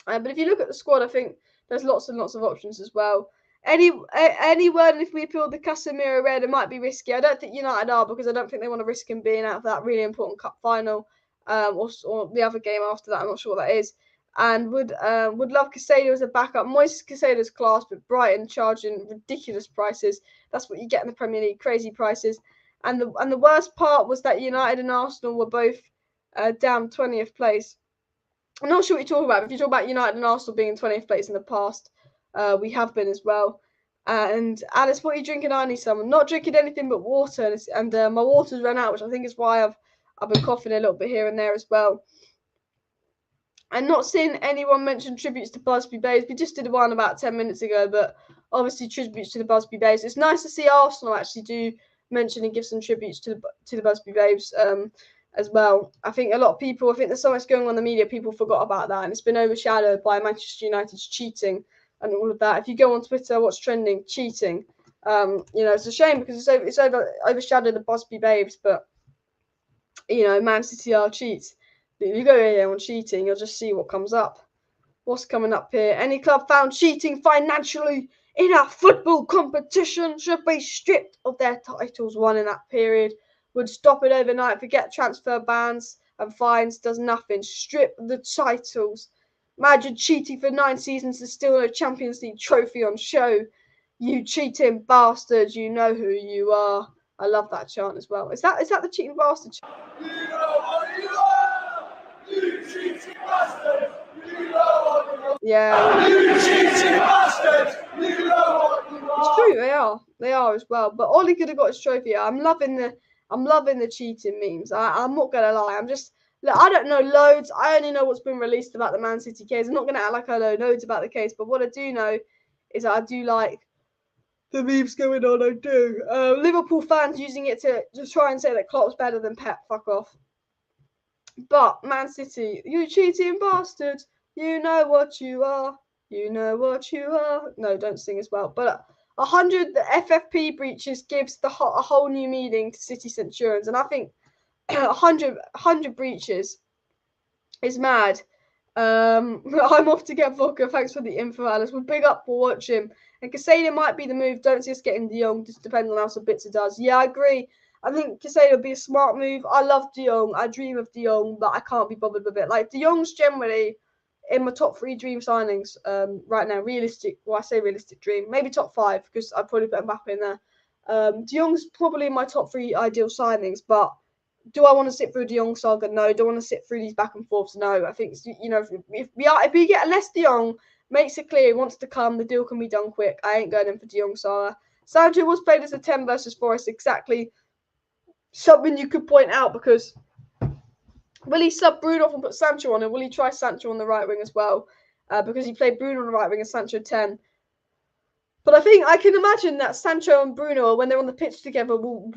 But if you look at the squad, I think there's lots and lots of options as well. Any word if we appeal the Casemiro red, it might be risky. I don't think United are, because I don't think they want to risk him being out of that really important cup final, or the other game after that. I'm not sure what that is. And would love Caicedo as a backup. Moises Caicedo's class, but Brighton charging ridiculous prices. That's what you get in the Premier League, crazy prices. And the worst part was that United and Arsenal were both down 20th place. I'm not sure what you're talking about. If you talk about United and Arsenal being in 20th place in the past, we have been as well. And Alice, what are you drinking? I need some. I'm not drinking anything but water, and my water's run out, which I think is why I've been coughing a little bit here and there as well. I'm not seeing anyone mention tributes to Busby Babes. We just did one about 10 minutes ago, but obviously tributes to the Busby Babes. It's nice to see Arsenal actually do mention and give some tributes to the Busby Babes as well. I think a lot of people, I think there's so much going on in the media, people forgot about that, and it's been overshadowed by Manchester United's cheating and all of that. If you go on Twitter, what's trending? Cheating. It's a shame because it's overshadowed the Busby Babes, but Man City are cheats. If you go here on cheating, you'll just see what comes up. What's coming up here? Any club found cheating financially in a football competition should be stripped of their titles won in that period. Would stop it overnight, forget transfer bans and fines, does nothing. Strip the titles. Imagine cheating for 9 seasons and still no Champions League trophy on show. You cheating bastards, you know who you are. I love that chant as well. Is that the cheating bastard chant? You know what you are! You cheating bastards! You know what you are! Yeah. You cheating bastards! You know what you are! It's true, they are as well. But Ollie could have got his trophy. I'm loving the cheating memes. I'm not gonna lie. I don't know loads. I only know what's been released about the Man City case. I'm not gonna act like I know loads about the case, but what I do know is that I do like the memes going on. I do. Liverpool fans using it to just try and say that Klopp's better than Pep. Fuck off. But Man City, you cheating bastards. You know what you are. You know what you are. No, don't sing as well. But 100 FFP breaches gives a whole new meaning to City Centurions, and I think 100 breaches is mad. I'm off to get vodka. Thanks for the info, Alice. We're big up for watching. And Caicedo might be the move. Don't see us getting De Jong. Just depends on how Sabitzer does. Yeah, I agree. I think Caicedo would be a smart move. I love De Jong. I dream of De Jong, but I can't be bothered with it. Like, De Jong's generally in my top 3 dream signings right now. Realistic. Well, I say realistic dream. Maybe top 5 because I'd probably put Mbappe in there. De Jong's probably in my top 3 ideal signings, but do I want to sit through De Jong saga? No. Do I want to sit through these back and forths? No. I think if we get a less De Jong, makes it clear he wants to come, the deal can be done quick. I ain't going in for De Jong saga. Sancho was played as a 10 versus Forest. Exactly something you could point out, because will he sub Bruno off and put Sancho on, and will he try Sancho on the right wing as well? Because he played Bruno on the right wing and Sancho 10. But I think I can imagine that Sancho and Bruno, when they're on the pitch together, will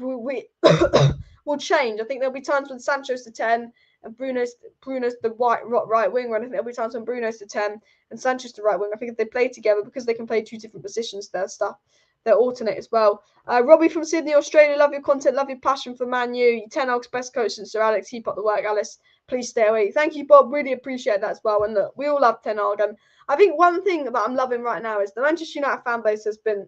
change. I think there'll be times when Sancho's the 10 and Bruno's the right wing, and I think there'll be times when Bruno's the 10 and Sancho's the right wing. I think if they play together, because they can play 2 different positions, they'll alternate as well. Robbie from Sydney, Australia, love your content, love your passion for Man U. Ten Hag's best coach since Sir Alex. Keep up the work, Alice. Please stay away. Thank you, Bob. Really appreciate that as well. And look, we all love Ten Hag. And I think one thing that I'm loving right now is the Manchester United fan base has been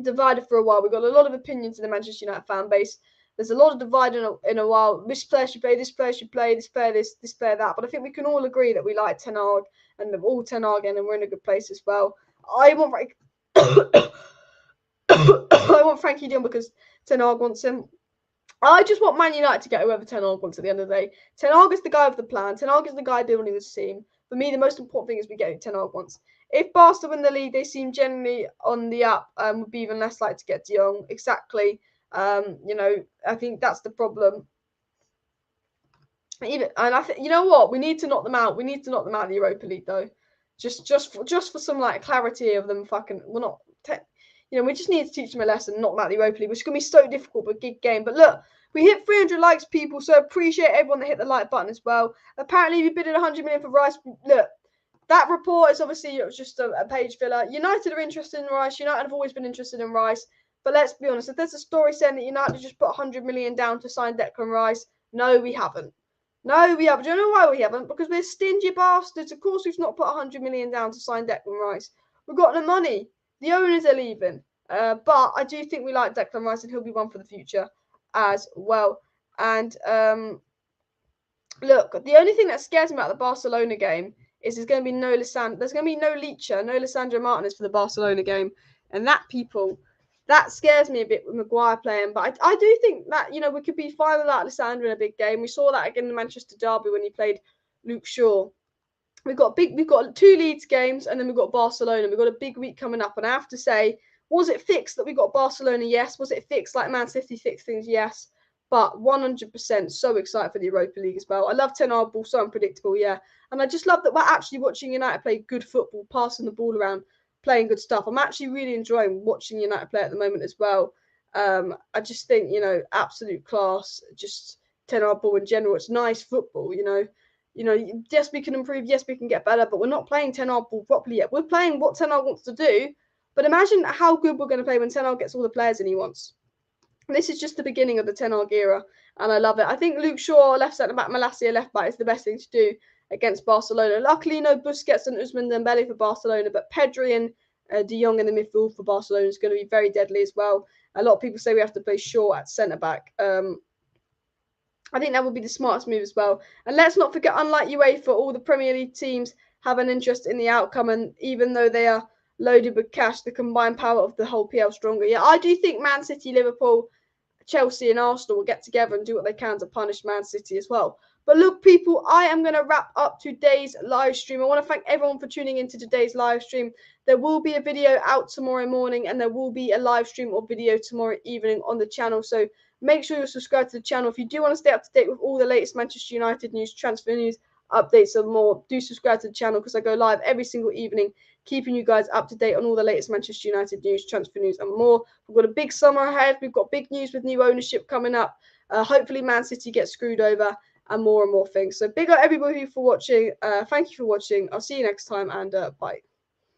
divided for a while. We've got a lot of opinions in the Manchester United fan base. There's a lot of divide in a while. This player should play, this player should play, this player this player that. But I think we can all agree that we like Ten Hag and they're all Ten Hag and we're in a good place as well. I want Frankie de Jong because Ten Hag wants him. I just want Man United to get whoever Ten Hag wants at the end of the day. Ten Hag is the guy with the plan. Ten Hag is the guy building this team. For me, the most important thing is we get who Ten Hag wants. If Barca win the league, they seem generally on the up. Would be even less likely to get De Jong. Exactly. I think that's the problem. And I think, you know what, we need to knock them out. We need to knock them out of the Europa League though, just for some like clarity of them fucking. We just need to teach them a lesson, knock them out of the Europa League, which is gonna be so difficult, but big game. But look, we hit 300 likes, people, so appreciate everyone that hit the like button as well. Apparently, we bid 100 million for Rice. Look, that report is obviously just a page filler. United are interested in Rice. United have always been interested in Rice. But let's be honest, if there's a story saying that United just put 100 million down to sign Declan Rice, no, we haven't. No, we haven't. Do you know why we haven't? Because we're stingy bastards. Of course, we've not put 100 million down to sign Declan Rice. We've got the money. The owners are leaving. But I do think we like Declan Rice, and he'll be one for the future as well. And look, the only thing that scares me about the Barcelona game is there's going to be no Licha, no Lisandro Martinez for the Barcelona game, and that scares me a bit with Maguire playing. But I do think that we could be fine without Lisandro in a big game. We saw that again in the Manchester derby when he played Luke Shaw. We've got 2 Leeds games, and then we've got Barcelona. We've got a big week coming up, and I have to say, was it fixed that we got Barcelona? Yes. Was it fixed like Man City fixed things? Yes. But 100% so excited for the Europa League as well. I love Ten Hag ball, so unpredictable, yeah. And I just love that we're actually watching United play good football, passing the ball around, playing good stuff. I'm actually really enjoying watching United play at the moment as well. I just think, absolute class, just Ten Hag ball in general. It's nice football, yes, we can improve, yes, we can get better, but we're not playing Ten Hag ball properly yet. We're playing what Ten Hag wants to do, but imagine how good we're going to play when Ten Hag gets all the players in he wants. This is just the beginning of the Ten Hag era, and I love it. I think Luke Shaw, left centre back, Malacia left back is the best thing to do against Barcelona. Luckily, no Busquets and Osimhen Dembele for Barcelona, but Pedri and De Jong in the midfield for Barcelona is going to be very deadly as well. A lot of people say we have to play Shaw at centre back. I think that would be the smartest move as well. And let's not forget, unlike UEFA, all the Premier League teams have an interest in the outcome, and even though they are loaded with cash, the combined power of the whole PL stronger. Yeah, I do think Man City, Liverpool, Chelsea and Arsenal will get together and do what they can to punish Man City as well. But look, people, I am going to wrap up today's live stream. I want to thank everyone for tuning into today's live stream. There will be a video out tomorrow morning, and there will be a live stream or video tomorrow evening on the channel. So make sure you're subscribed to the channel. If you do want to stay up to date with all the latest Manchester United news, transfer news, updates and more, do subscribe to the channel because I go live every single evening, keeping you guys up to date on all the latest Manchester United news, transfer news and more. We've got a big summer ahead. We've got big news with new ownership coming up. Hopefully Man City gets screwed over and more things. So big up everybody for watching. Thank you for watching. I'll see you next time, and bye.